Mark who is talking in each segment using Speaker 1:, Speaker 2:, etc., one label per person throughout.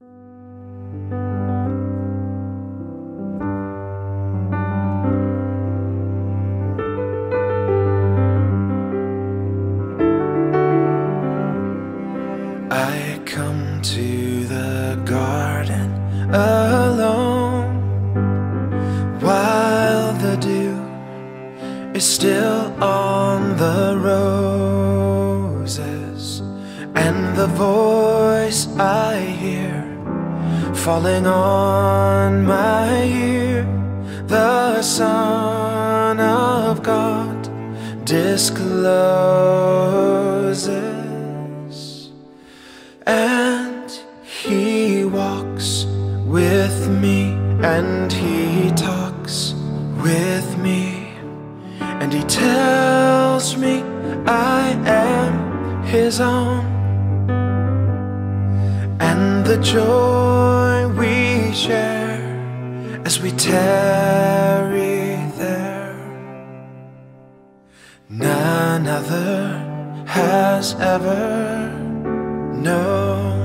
Speaker 1: I come to the garden alone while the dew is still on the roses, and the voice I hear falling on my ear, the Son of God discloses. And He walks with me, and He talks with me, and He tells me I am His own. And the joy we share as we tarry there, none other has ever known.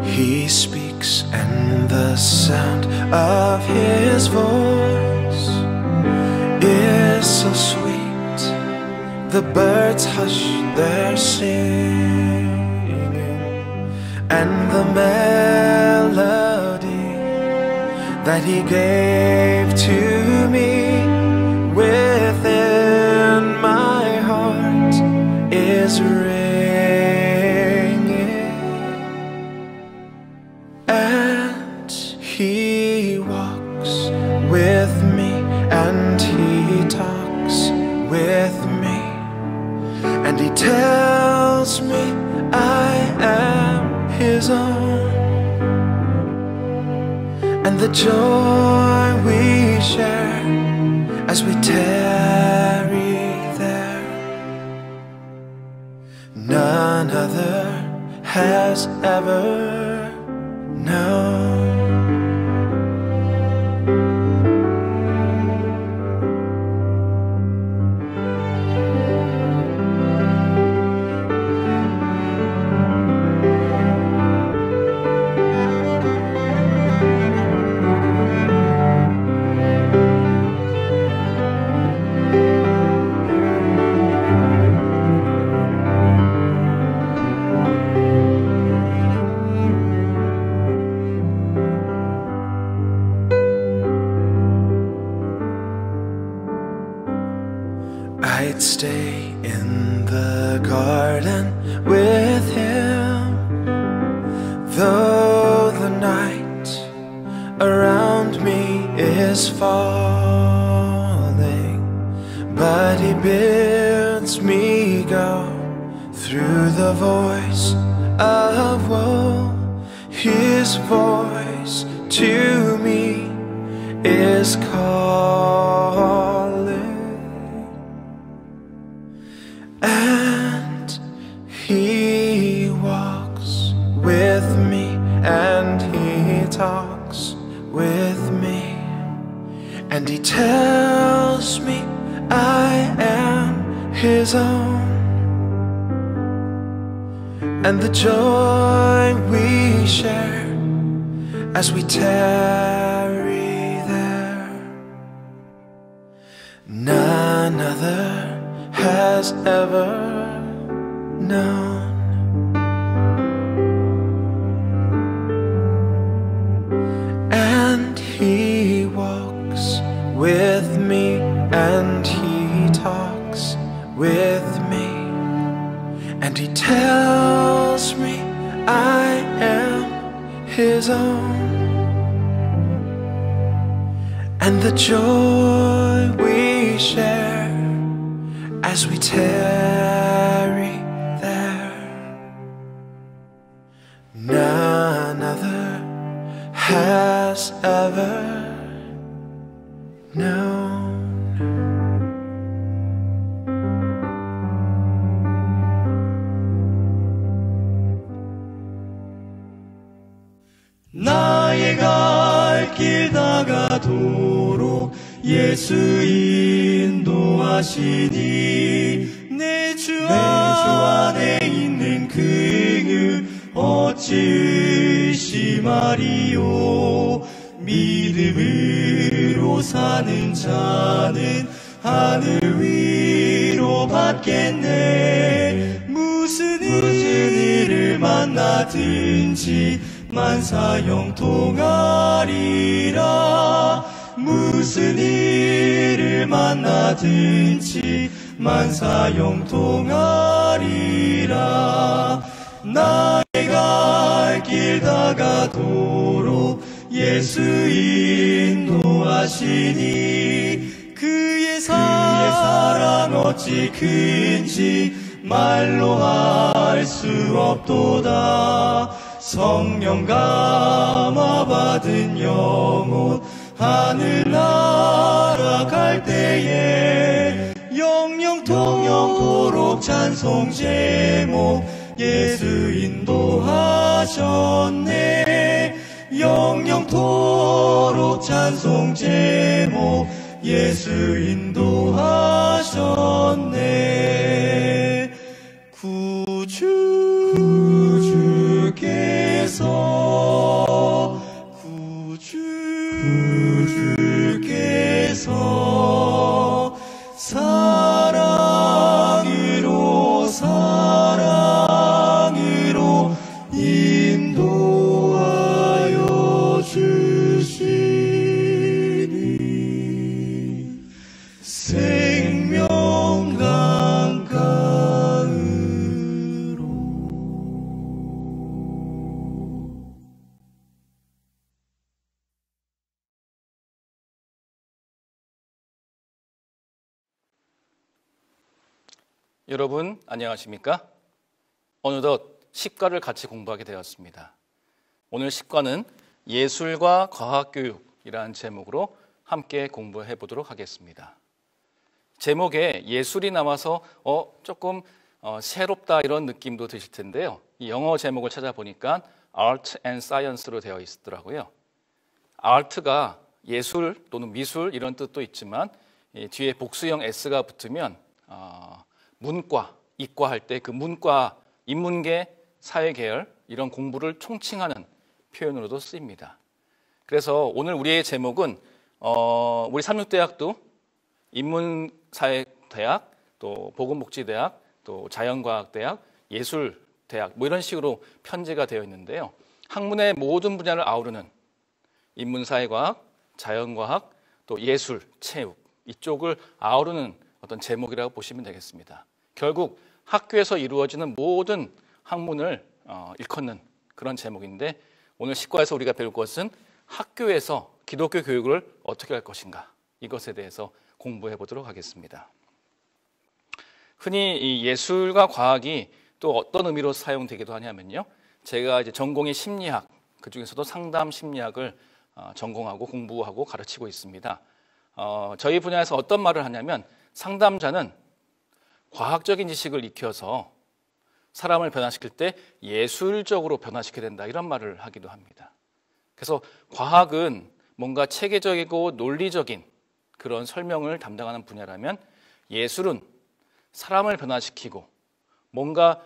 Speaker 1: He speaks, and the sound of His voice is so sweet. The birds hush their singing, and the melody that He gave to me within my heart is ringing. And He walks with me, and He talks with me, and He tells me I am His own. And the joy we share as we tarry there, none other has ever known. I'd stay in the garden with Him, though the night around me is falling. But He bids me go through the voice of woe. His voice to me is calling. And He walks with me, and He talks with me, and He tells me I am His own. And the joy we share as we tarry there, none other has ever known. And He walks with me, and He talks with me, and He tells me I am His own. And the joy we share as we tarry there, none other has ever known.
Speaker 2: 나의 갈 길 다가도록 예수 인도하시니 내 주 안에 있는 그는 어찌 의심하리요. 믿음으로 사는 자는 하늘 위로 받겠네. 무슨 일을 만나든지 만사 형통하리라. 무슨 일을 만나든지 만사 형통하리라. 나의 갈 길 다가도록 예수 인도하시니 그의 사랑 어찌 큰지 말로 할 수 없도다. 성령 감화 받은 영혼 하늘나라 갈 때에 영영토록 찬송 제목 예수 인도하셨네. 영영토록 찬송 제목 예수 인도하셨네. 구주께서 사랑으로 인도하여 주시니 생명 강가으로.
Speaker 3: 여러분 안녕하십니까? 어느덧 시과를 같이 공부하게 되었습니다. 오늘 시과는 예술과 과학교육이라는 제목으로 함께 공부해 보도록 하겠습니다. 제목에 예술이 남아서 조금 새롭다 이런 느낌도 드실 텐데요. 이 영어 제목을 찾아보니까 Art and Science로 되어 있더라고요. Art가 예술 또는 미술 이런 뜻도 있지만 뒤에 복수형 S가 붙으면 문과, 이과 할 때 그 문과, 인문계, 사회계열 이런 공부를 총칭하는 표현으로도 쓰입니다. 그래서 오늘 우리의 제목은 우리 삼육대학도 인문사회대학, 또 보건복지대학, 또 자연과학대학, 예술대학 뭐 이런 식으로 편제가 되어 있는데요. 학문의 모든 분야를 아우르는 인문사회과학, 자연과학, 또 예술, 체육 이쪽을 아우르는 어떤 제목이라고 보시면 되겠습니다. 결국 학교에서 이루어지는 모든 학문을 일컫는 그런 제목인데 오늘 시과에서 우리가 배울 것은 학교에서 기독교 교육을 어떻게 할 것인가 이것에 대해서 공부해 보도록 하겠습니다. 흔히 이 예술과 과학이 또 어떤 의미로 사용되기도 하냐면요. 제가 이제 전공이 심리학, 그 중에서도 상담 심리학을 전공하고 공부하고 가르치고 있습니다. 저희 분야에서 어떤 말을 하냐면 상담자는 과학적인 지식을 익혀서 사람을 변화시킬 때 예술적으로 변화시켜야 된다 이런 말을 하기도 합니다. 그래서 과학은 뭔가 체계적이고 논리적인 그런 설명을 담당하는 분야라면 예술은 사람을 변화시키고 뭔가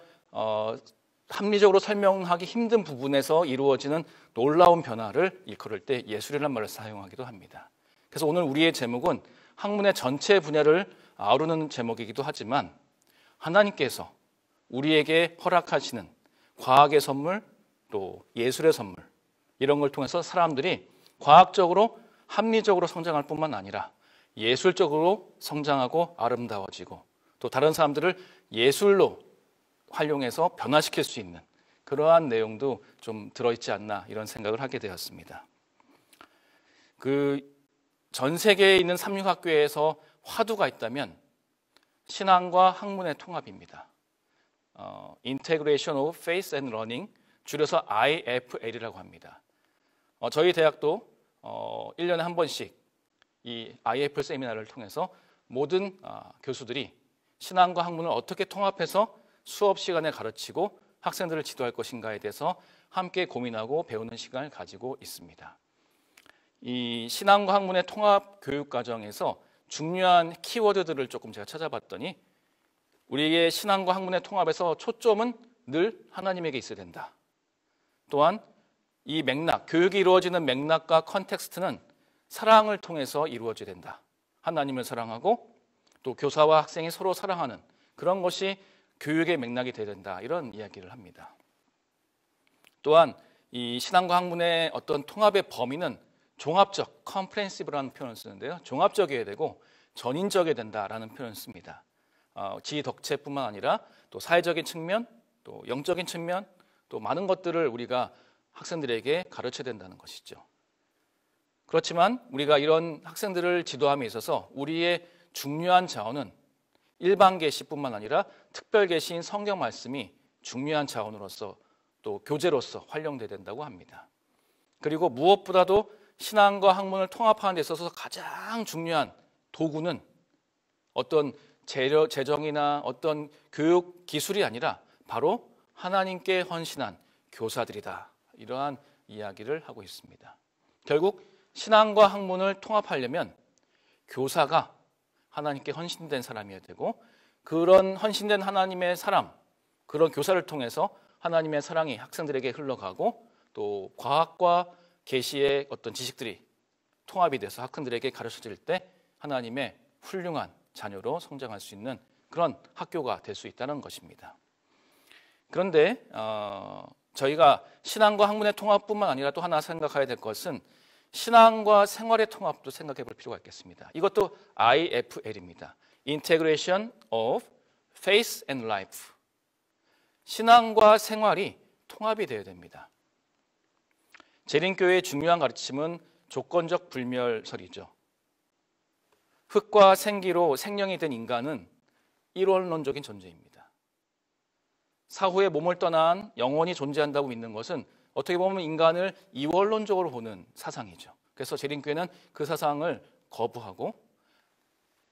Speaker 3: 합리적으로 설명하기 힘든 부분에서 이루어지는 놀라운 변화를 일컬을 때 예술이라는 말을 사용하기도 합니다. 그래서 오늘 우리의 제목은 학문의 전체 분야를 아우르는 제목이기도 하지만 하나님께서 우리에게 허락하시는 과학의 선물 또 예술의 선물 이런 걸 통해서 사람들이 과학적으로 합리적으로 성장할 뿐만 아니라 예술적으로 성장하고 아름다워지고 또 다른 사람들을 예술로 활용해서 변화시킬 수 있는 그러한 내용도 좀 들어있지 않나 이런 생각을 하게 되었습니다. 전 세계에 있는 삼육학교에서 화두가 있다면 신앙과 학문의 통합입니다. Integration of Faith and Learning, 줄여서 IFL이라고 합니다. 저희 대학도 1년에 한 번씩 이 IFL 세미나를 통해서 모든 교수들이 신앙과 학문을 어떻게 통합해서 수업 시간에 가르치고 학생들을 지도할 것인가에 대해서 함께 고민하고 배우는 시간을 가지고 있습니다. 이 신앙과 학문의 통합 교육 과정에서 중요한 키워드들을 조금 제가 찾아봤더니 우리의 신앙과 학문의 통합에서 초점은 늘 하나님에게 있어야 된다. 또한 이 맥락, 교육이 이루어지는 맥락과 컨텍스트는 사랑을 통해서 이루어져야 된다. 하나님을 사랑하고 또 교사와 학생이 서로 사랑하는 그런 것이 교육의 맥락이 되어야 된다. 이런 이야기를 합니다. 또한 이 신앙과 학문의 어떤 통합의 범위는 종합적, 컴프레hensive라는 표현을 쓰는데요. 종합적이어야 되고 전인적이어야 된다라는 표현을 씁니다. 지덕체뿐만 아니라 또 사회적인 측면, 또 영적인 측면, 또 많은 것들을 우리가 학생들에게 가르쳐야 된다는 것이죠. 그렇지만 우리가 이런 학생들을 지도함에 있어서 우리의 중요한 자원은 일반 계시뿐만 아니라 특별 계시인 성경 말씀이 중요한 자원으로서 또 교재로서 활용돼야 된다고 합니다. 그리고 무엇보다도 신앙과 학문을 통합하는 데 있어서 가장 중요한 도구는 어떤 재정이나 어떤 교육 기술이 아니라 바로 하나님께 헌신한 교사들이다. 이러한 이야기를 하고 있습니다. 결국 신앙과 학문을 통합하려면 교사가 하나님께 헌신된 사람이어야 되고 그런 헌신된 하나님의 사람, 그런 교사를 통해서 하나님의 사랑이 학생들에게 흘러가고 또 과학과 계시의 어떤 지식들이 통합이 돼서 학생들에게 가르쳐질 때 하나님의 훌륭한 자녀로 성장할 수 있는 그런 학교가 될 수 있다는 것입니다. 그런데 저희가 신앙과 학문의 통합뿐만 아니라 또 하나 생각해야 될 것은 신앙과 생활의 통합도 생각해 볼 필요가 있겠습니다. 이것도 IFL입니다. Integration of Faith and Life. 신앙과 생활이 통합이 되어야 됩니다. 재림교회의 중요한 가르침은 조건적 불멸설이죠. 흙과 생기로 생명이 된 인간은 일원론적인 존재입니다. 사후에 몸을 떠난 영혼이 존재한다고 믿는 것은 어떻게 보면 인간을 이원론적으로 보는 사상이죠. 그래서 재림교회는 그 사상을 거부하고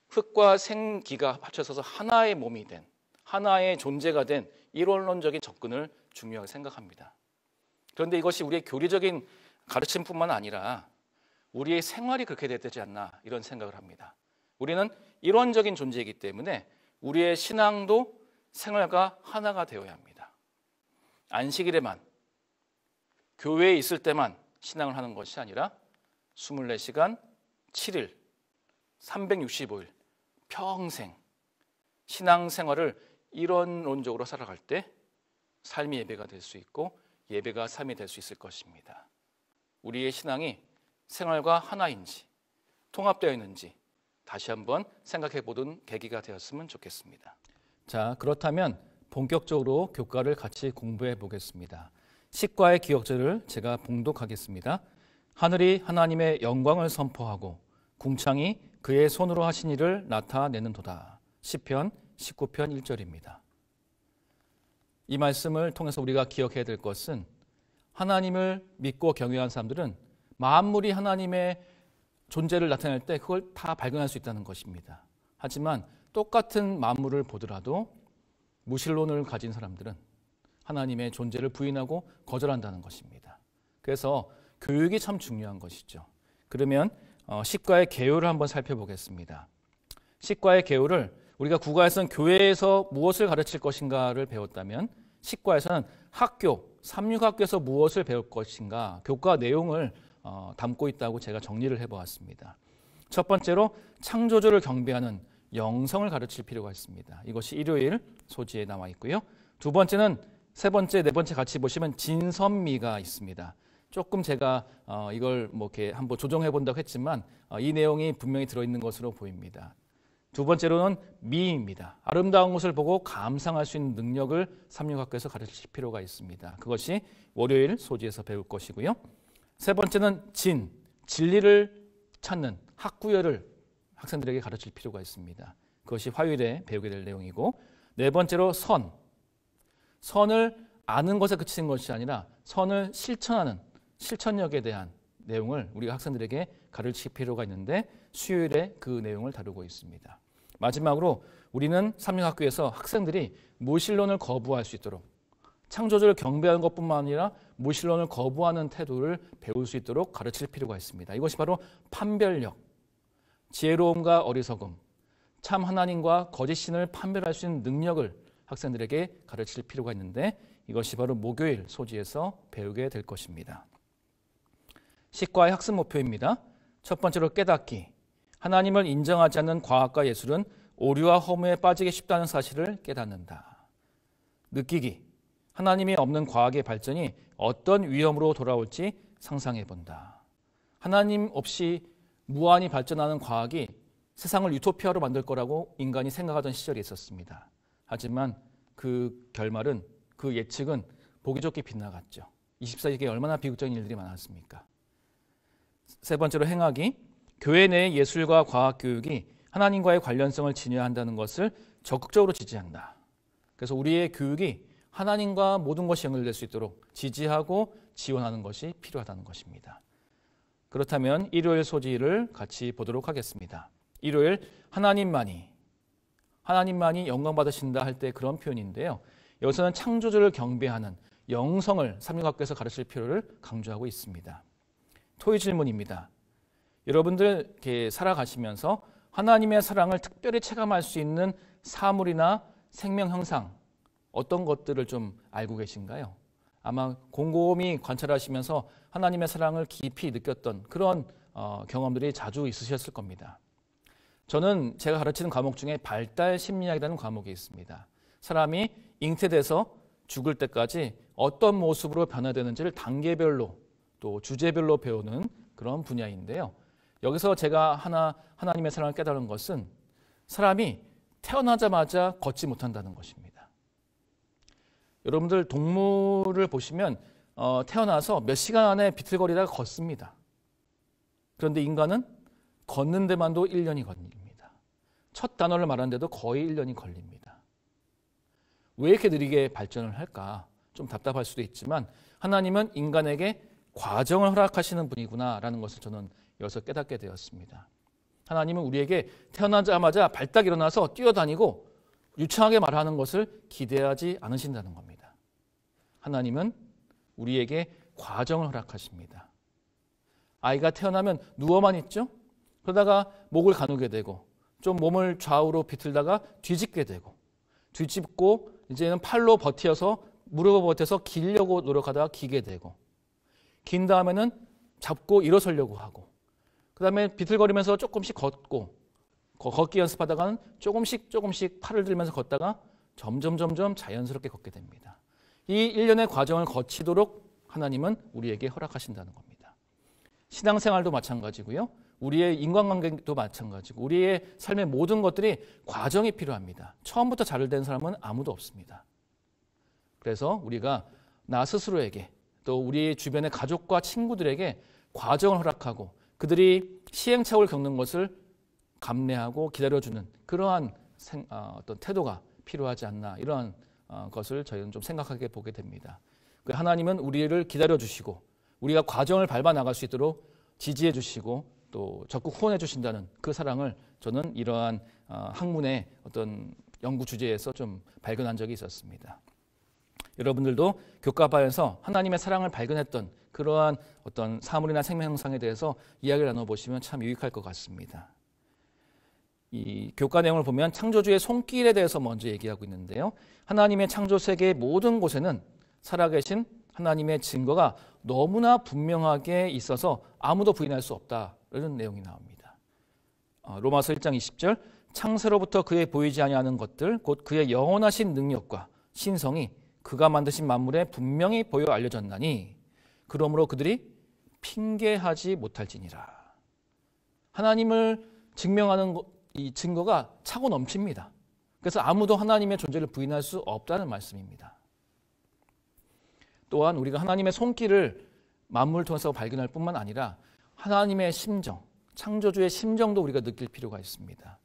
Speaker 3: 흙과 생기가 합쳐서 하나의 몸이 된, 하나의 존재가 된 일원론적인 접근을 중요하게 생각합니다. 그런데 이것이 우리의 교리적인 가르침뿐만 아니라 우리의 생활이 그렇게 되지 않나 이런 생각을 합니다. 우리는 일원적인 존재이기 때문에 우리의 신앙도 생활과 하나가 되어야 합니다. 안식일에만, 교회에 있을 때만 신앙을 하는 것이 아니라 24시간 7일 365일 평생 신앙생활을 일원론적으로 살아갈 때 삶이 예배가 될 수 있고 예배가 삶이 될 수 있을 것입니다. 우리의 신앙이 생활과 하나인지 통합되어 있는지 다시 한번 생각해 보던 계기가 되었으면 좋겠습니다. 자, 그렇다면 본격적으로 교과를 같이 공부해 보겠습니다. 시과의 기억절을 제가 봉독하겠습니다. 하늘이 하나님의 영광을 선포하고 궁창이 그의 손으로 하신 일을 나타내는도다. 시편 19편 1절입니다. 이 말씀을 통해서 우리가 기억해야 될 것은 하나님을 믿고 경외한 사람들은 만물이 하나님의 존재를 나타낼 때 그걸 다 발견할 수 있다는 것입니다. 하지만 똑같은 만물을 보더라도 무신론을 가진 사람들은 하나님의 존재를 부인하고 거절한다는 것입니다. 그래서 교육이 참 중요한 것이죠. 그러면 시과의 개요를 한번 살펴보겠습니다. 시과의 개요를 우리가 국어에서는 교회에서 무엇을 가르칠 것인가를 배웠다면 시과에서는 학교, 삼육학교에서 무엇을 배울 것인가 교과 내용을 담고 있다고 제가 정리를 해보았습니다. 첫 번째로 창조주를 경배하는 영성을 가르칠 필요가 있습니다. 이것이 일요일 소지에 나와 있고요. 두 번째는 세 번째, 네 번째 같이 보시면 진선미가 있습니다. 조금 제가 이걸 뭐 이렇게 한번 조정해 본다고 했지만 이 내용이 분명히 들어있는 것으로 보입니다. 두 번째로는 미입니다. 아름다운 것을 보고 감상할 수 있는 능력을 삼육학교에서 가르칠 필요가 있습니다. 그것이 월요일 소지에서 배울 것이고요. 세 번째는 진리를 찾는 학구열을 학생들에게 가르칠 필요가 있습니다. 그것이 화요일에 배우게 될 내용이고, 네 번째로 선을 아는 것에 그치는 것이 아니라 선을 실천하는 실천력에 대한 내용을 우리가 학생들에게 가르칠 필요가 있는데 수요일에 그 내용을 다루고 있습니다. 마지막으로 우리는 삼육학교에서 학생들이 무신론을 거부할 수 있도록 창조주를 경배하는 것뿐만 아니라 무신론을 거부하는 태도를 배울 수 있도록 가르칠 필요가 있습니다. 이것이 바로 판별력, 지혜로움과 어리석음, 참 하나님과 거짓 신을 판별할 수 있는 능력을 학생들에게 가르칠 필요가 있는데 이것이 바로 목요일 소지에서 배우게 될 것입니다. 식과의 학습 목표입니다. 첫 번째로 깨닫기. 하나님을 인정하지 않는 과학과 예술은 오류와 허무에 빠지기 쉽다는 사실을 깨닫는다. 느끼기. 하나님이 없는 과학의 발전이 어떤 위험으로 돌아올지 상상해 본다. 하나님 없이 무한히 발전하는 과학이 세상을 유토피아로 만들 거라고 인간이 생각하던 시절이 있었습니다. 하지만 그 결말은, 그 예측은 보기 좋게 빗나갔죠. 24세기에 얼마나 비극적인 일들이 많았습니까? 세 번째로 행하기. 교회 내의 예술과 과학 교육이 하나님과의 관련성을 진화한다는 것을 적극적으로 지지한다. 그래서 우리의 교육이 하나님과 모든 것이 연결될 수 있도록 지지하고 지원하는 것이 필요하다는 것입니다. 그렇다면 일요일 소지를 같이 보도록 하겠습니다. 일요일 하나님만이 영광 받으신다 할 때 그런 표현인데요. 여기서는 창조주를 경배하는 영성을 삼육학교에서 가르칠 필요를 강조하고 있습니다. 토의 질문입니다. 여러분들 이렇게 살아가시면서 하나님의 사랑을 특별히 체감할 수 있는 사물이나 생명 현상, 어떤 것들을 좀 알고 계신가요? 아마 곰곰이 관찰하시면서 하나님의 사랑을 깊이 느꼈던 그런 경험들이 자주 있으셨을 겁니다. 저는 제가 가르치는 과목 중에 발달 심리학이라는 과목이 있습니다. 사람이 잉태돼서 죽을 때까지 어떤 모습으로 변화되는지를 단계별로 또 주제별로 배우는 그런 분야인데요. 여기서 제가 하나님의 사랑을 깨달은 것은 사람이 태어나자마자 걷지 못한다는 것입니다. 여러분들 동물을 보시면 태어나서 몇 시간 안에 비틀거리다가 걷습니다. 그런데 인간은 걷는 데만도 1년이 걸립니다. 첫 단어를 말하는데도 거의 1년이 걸립니다. 왜 이렇게 느리게 발전을 할까? 좀 답답할 수도 있지만 하나님은 인간에게 과정을 허락하시는 분이구나라는 것을 저는 여기서 깨닫게 되었습니다. 하나님은 우리에게 태어나자마자 발딱 일어나서 뛰어다니고 유창하게 말하는 것을 기대하지 않으신다는 겁니다. 하나님은 우리에게 과정을 허락하십니다. 아이가 태어나면 누워만 있죠? 그러다가 목을 가누게 되고 좀 몸을 좌우로 비틀다가 뒤집게 되고 뒤집고 이제는 팔로 버텨서 무릎을 버텨서 기려고 노력하다가 기게 되고 긴 다음에는 잡고 일어서려고 하고 그 다음에 비틀거리면서 조금씩 걷고 걷기 연습하다가는 조금씩 팔을 들면서 걷다가 점점 자연스럽게 걷게 됩니다. 이 1년의 과정을 거치도록 하나님은 우리에게 허락하신다는 겁니다. 신앙생활도 마찬가지고요. 우리의 인간관계도 마찬가지고 우리의 삶의 모든 것들이 과정이 필요합니다. 처음부터 잘 된 사람은 아무도 없습니다. 그래서 우리가 나 스스로에게 또 우리 주변의 가족과 친구들에게 과정을 허락하고 그들이 시행착오를 겪는 것을 감내하고 기다려주는 그러한 어떤 태도가 필요하지 않나 이러한 것을 저희는 좀 생각하게 보게 됩니다. 하나님은 우리를 기다려주시고 우리가 과정을 밟아 나갈 수 있도록 지지해 주시고 또 적극 후원해 주신다는 그 사랑을 저는 이러한 학문의 어떤 연구 주제에서 좀 발견한 적이 있었습니다. 여러분들도 교과반에서 하나님의 사랑을 발견했던 그러한 어떤 사물이나 생명 현상에 대해서 이야기를 나눠보시면 참 유익할 것 같습니다. 이 교과 내용을 보면 창조주의 손길에 대해서 먼저 얘기하고 있는데요. 하나님의 창조 세계의 모든 곳에는 살아계신 하나님의 증거가 너무나 분명하게 있어서 아무도 부인할 수 없다라는 내용이 나옵니다. 로마서 1장 20절 창세로부터 그의 보이지 아니하는 것들 곧 그의 영원하신 능력과 신성이 그가 만드신 만물에 분명히 보여 알려졌나니 그러므로 그들이 핑계하지 못할지니라. 하나님을 증명하는 이 증거가 차고 넘칩니다. 그래서 아무도 하나님의 존재를 부인할 수 없다는 말씀입니다. 또한 우리가 하나님의 손길을 만물을 통해서 발견할 뿐만 아니라 하나님의 심정, 창조주의 심정도 우리가 느낄 필요가 있습니다.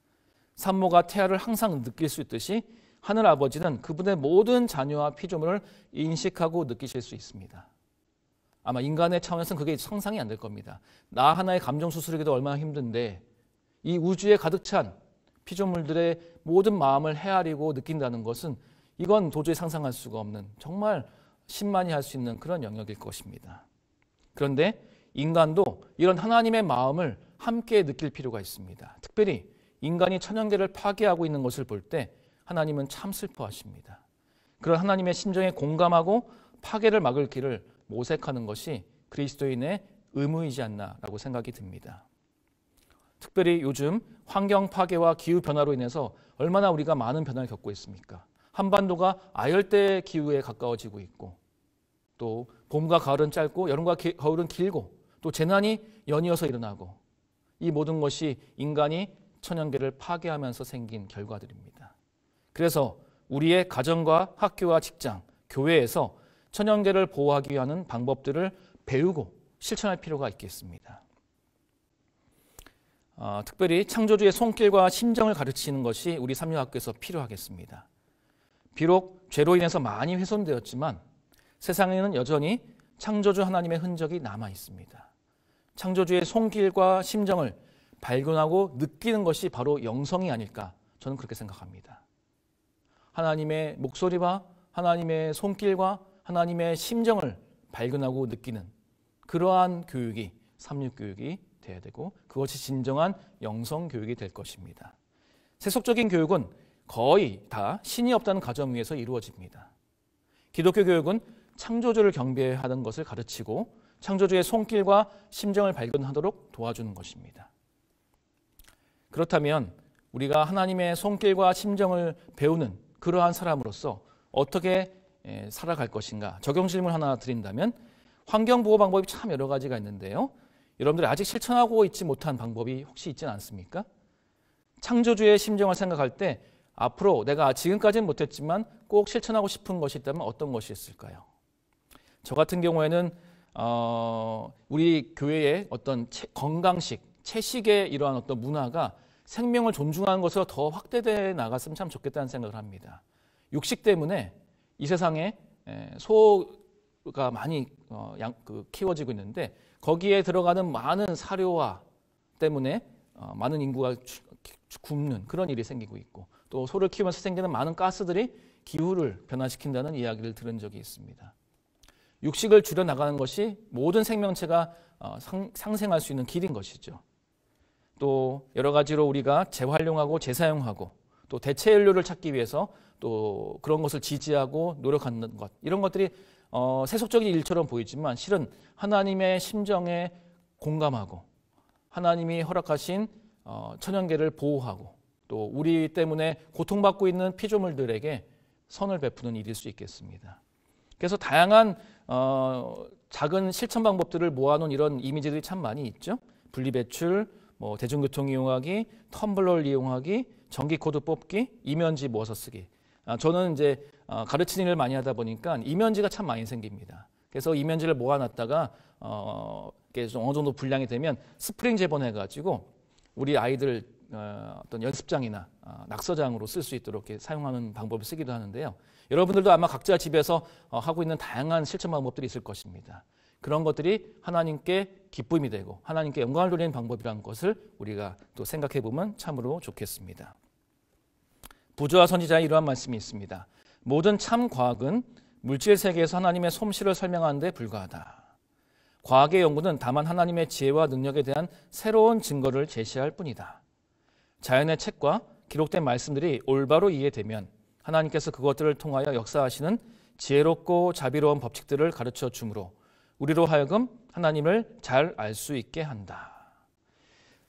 Speaker 3: 산모가 태아를 항상 느낄 수 있듯이 하늘 아버지는 그분의 모든 자녀와 피조물을 인식하고 느끼실 수 있습니다. 아마 인간의 차원에서는 그게 상상이 안 될 겁니다. 나 하나의 감정 수술이기도 얼마나 힘든데 이 우주에 가득 찬 피조물들의 모든 마음을 헤아리고 느낀다는 것은 이건 도저히 상상할 수가 없는 정말 심만히 할 수 있는 그런 영역일 것입니다. 그런데 인간도 이런 하나님의 마음을 함께 느낄 필요가 있습니다. 특별히 인간이 천연계를 파괴하고 있는 것을 볼 때 하나님은 참 슬퍼하십니다. 그런 하나님의 심정에 공감하고 파괴를 막을 길을 모색하는 것이 그리스도인의 의무이지 않나라고 생각이 듭니다. 특별히 요즘 환경 파괴와 기후 변화로 인해서 얼마나 우리가 많은 변화를 겪고 있습니까? 한반도가 아열대 기후에 가까워지고 있고, 또 봄과 가을은 짧고 여름과 겨울은 길고, 또 재난이 연이어서 일어나고, 이 모든 것이 인간이 천연계를 파괴하면서 생긴 결과들입니다. 그래서 우리의 가정과 학교와 직장, 교회에서 천연계를 보호하기 위한 방법들을 배우고 실천할 필요가 있겠습니다. 특별히 창조주의 손길과 심정을 가르치는 것이 우리 삼류학교에서 필요하겠습니다. 비록 죄로 인해서 많이 훼손되었지만 세상에는 여전히 창조주 하나님의 흔적이 남아 있습니다. 창조주의 손길과 심정을 발견하고 느끼는 것이 바로 영성이 아닐까, 저는 그렇게 생각합니다. 하나님의 목소리와 하나님의 손길과 하나님의 심정을 발견하고 느끼는 그러한 교육이 삼육교육이 돼야 되고, 그것이 진정한 영성교육이 될 것입니다. 세속적인 교육은 거의 다 신이 없다는 가정 위에서 이루어집니다. 기독교 교육은 창조주를 경배하는 것을 가르치고 창조주의 손길과 심정을 발견하도록 도와주는 것입니다. 그렇다면 우리가 하나님의 손길과 심정을 배우는 그러한 사람으로서 어떻게 살아갈 것인가? 적용 질문 하나 드린다면, 환경보호 방법이 참 여러 가지가 있는데요. 여러분들이 아직 실천하고 있지 못한 방법이 혹시 있지는 않습니까? 창조주의 심정을 생각할 때 앞으로 내가 지금까지는 못했지만 꼭 실천하고 싶은 것이 있다면 어떤 것이 있을까요? 저 같은 경우에는 우리 교회의 어떤 건강식, 채식의 이러한 어떤 문화가 생명을 존중하는 것으로 더 확대되어 나갔으면 참 좋겠다는 생각을 합니다. 육식 때문에 이 세상에 소가 많이 키워지고 있는데, 거기에 들어가는 많은 사료와 때문에 많은 인구가 굶는 그런 일이 생기고 있고, 또 소를 키우면서 생기는 많은 가스들이 기후를 변화시킨다는 이야기를 들은 적이 있습니다. 육식을 줄여나가는 것이 모든 생명체가 상생할 수 있는 길인 것이죠. 또 여러 가지로 우리가 재활용하고 재사용하고 또 대체 연료를 찾기 위해서 또 그런 것을 지지하고 노력하는 것, 이런 것들이 세속적인 일처럼 보이지만 실은 하나님의 심정에 공감하고 하나님이 허락하신 천연계를 보호하고 또 우리 때문에 고통받고 있는 피조물들에게 선을 베푸는 일일 수 있겠습니다. 그래서 다양한 작은 실천 방법들을 모아놓은 이런 이미지들이 참 많이 있죠. 분리배출, 대중교통 이용하기, 텀블러를 이용하기, 전기코드 뽑기, 이면지 모아서 쓰기. 저는 이제 가르치는 일을 많이 하다 보니까 이면지가 참 많이 생깁니다. 그래서 이면지를 모아놨다가 좀 어느 정도 분량이 되면 스프링 재본해가지고 우리 아이들 어떤 연습장이나 낙서장으로 쓸 수 있도록 이렇게 사용하는 방법을 쓰기도 하는데요. 여러분들도 아마 각자 집에서 하고 있는 다양한 실천 방법들이 있을 것입니다. 그런 것들이 하나님께 기쁨이 되고 하나님께 영광을 돌리는 방법이라는 것을 우리가 또 생각해 보면 참으로 좋겠습니다. 부조와 선지자의 이러한 말씀이 있습니다. 모든 참 과학은 물질 세계에서 하나님의 솜씨를 설명하는 데 불과하다. 과학의 연구는 다만 하나님의 지혜와 능력에 대한 새로운 증거를 제시할 뿐이다. 자연의 책과 기록된 말씀들이 올바로 이해되면 하나님께서 그것들을 통하여 역사하시는 지혜롭고 자비로운 법칙들을 가르쳐 주므로 우리로 하여금 하나님을 잘 알 수 있게 한다.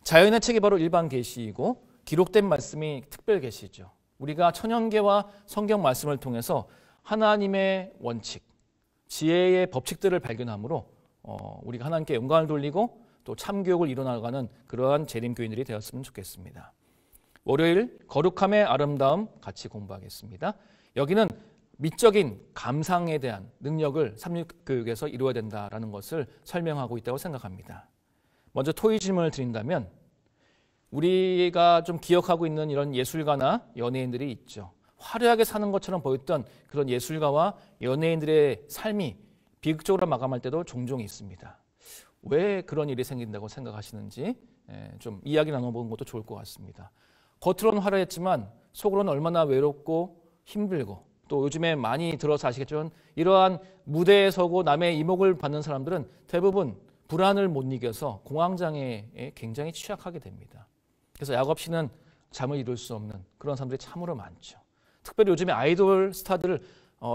Speaker 3: 자연의 책이 바로 일반 계시이고 기록된 말씀이 특별 계시죠. 우리가 천연계와 성경 말씀을 통해서 하나님의 원칙, 지혜의 법칙들을 발견함으로 우리가 하나님께 영광을 돌리고 또 참교육을 이뤄나가는 그러한 재림교인들이 되었으면 좋겠습니다. 월요일 거룩함의 아름다움 같이 공부하겠습니다. 여기는 미적인 감상에 대한 능력을 삼육교육에서 이루어야 된다는 것을 설명하고 있다고 생각합니다. 먼저 토의 질문을 드린다면, 우리가 좀 기억하고 있는 이런 예술가나 연예인들이 있죠. 화려하게 사는 것처럼 보였던 그런 예술가와 연예인들의 삶이 비극적으로 마감할 때도 종종 있습니다. 왜 그런 일이 생긴다고 생각하시는지 좀 이야기 나눠보는 것도 좋을 것 같습니다. 겉으로는 화려했지만 속으로는 얼마나 외롭고 힘들고 또 요즘에 많이 들어서 아시겠지만 이러한 무대에 서고 남의 이목을 받는 사람들은 대부분 불안을 못 이겨서 공황장애에 굉장히 취약하게 됩니다. 그래서 약 없이는 잠을 이룰 수 없는 그런 사람들이 참으로 많죠. 특별히 요즘에 아이돌 스타들을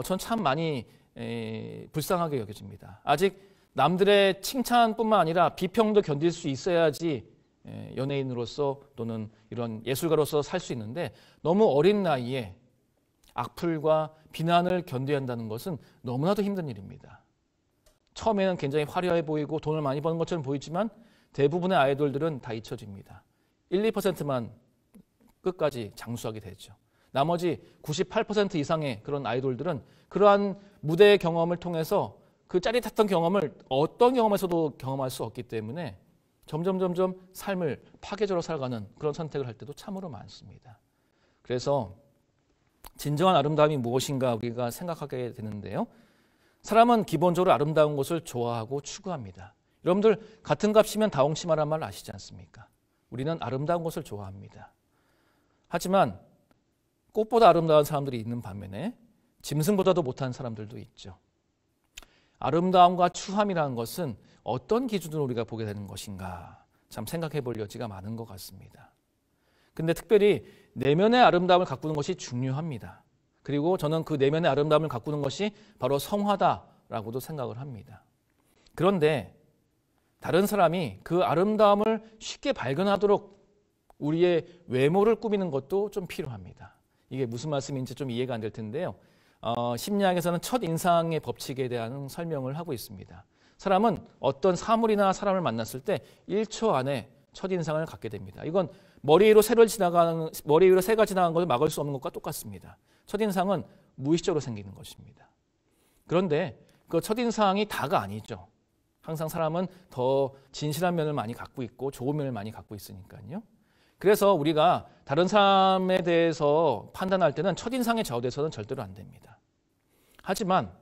Speaker 3: 전 참 많이 불쌍하게 여겨집니다. 아직 남들의 칭찬뿐만 아니라 비평도 견딜 수 있어야지 연예인으로서 또는 이런 예술가로서 살 수 있는데 너무 어린 나이에 악플과 비난을 견뎌야 한다는 것은 너무나도 힘든 일입니다. 처음에는 굉장히 화려해 보이고 돈을 많이 버는 것처럼 보이지만 대부분의 아이돌들은 다 잊혀집니다. 1, 2%만 끝까지 장수하게 되죠. 나머지 98% 이상의 그런 아이돌들은 그러한 무대의 경험을 통해서 그 짜릿했던 경험을 어떤 경험에서도 경험할 수 없기 때문에 점점 삶을 파괴적으로 살아가는 그런 선택을 할 때도 참으로 많습니다. 그래서 진정한 아름다움이 무엇인가 우리가 생각하게 되는데요. 사람은 기본적으로 아름다운 것을 좋아하고 추구합니다. 여러분들 같은 값이면 다홍치마란 말 아시지 않습니까? 우리는 아름다운 것을 좋아합니다. 하지만 꽃보다 아름다운 사람들이 있는 반면에 짐승보다도 못한 사람들도 있죠. 아름다움과 추함이라는 것은 어떤 기준으로 우리가 보게 되는 것인가 참 생각해 볼 여지가 많은 것 같습니다. 근데 특별히 내면의 아름다움을 가꾸는 것이 중요합니다. 그리고 저는 그 내면의 아름다움을 가꾸는 것이 바로 성화다라고도 생각을 합니다. 그런데 다른 사람이 그 아름다움을 쉽게 발견하도록 우리의 외모를 꾸미는 것도 좀 필요합니다. 이게 무슨 말씀인지 좀 이해가 안 될 텐데요. 심리학에서는 첫인상의 법칙에 대한 설명을 하고 있습니다. 사람은 어떤 사물이나 사람을 만났을 때 1초 안에 첫인상을 갖게 됩니다. 이건 머리 위로 새가 지나가는 것을 막을 수 없는 것과 똑같습니다. 첫인상은 무의식적으로 생기는 것입니다. 그런데 그 첫인상이 다가 아니죠. 항상 사람은 더 진실한 면을 많이 갖고 있고 좋은 면을 많이 갖고 있으니까요. 그래서 우리가 다른 사람에 대해서 판단할 때는 첫인상에 좌우돼서는 절대로 안 됩니다. 하지만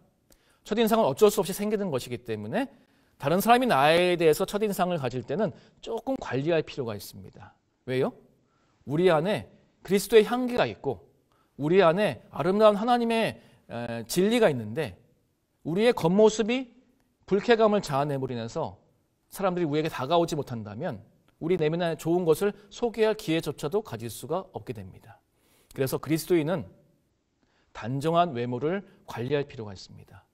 Speaker 3: 첫인상은 어쩔 수 없이 생기는 것이기 때문에 다른 사람이 나에 대해서 첫인상을 가질 때는 조금 관리할 필요가 있습니다. 왜요? 우리 안에 그리스도의 향기가 있고 우리 안에 아름다운 하나님의 진리가 있는데 우리의 겉모습이 불쾌감을 자아내므로 인해서 사람들이 우리에게 다가오지 못한다면 우리 내면에 좋은 것을 소개할 기회조차도 가질 수가 없게 됩니다. 그래서 그리스도인은 단정한 외모를 관리할 필요가 있습니다.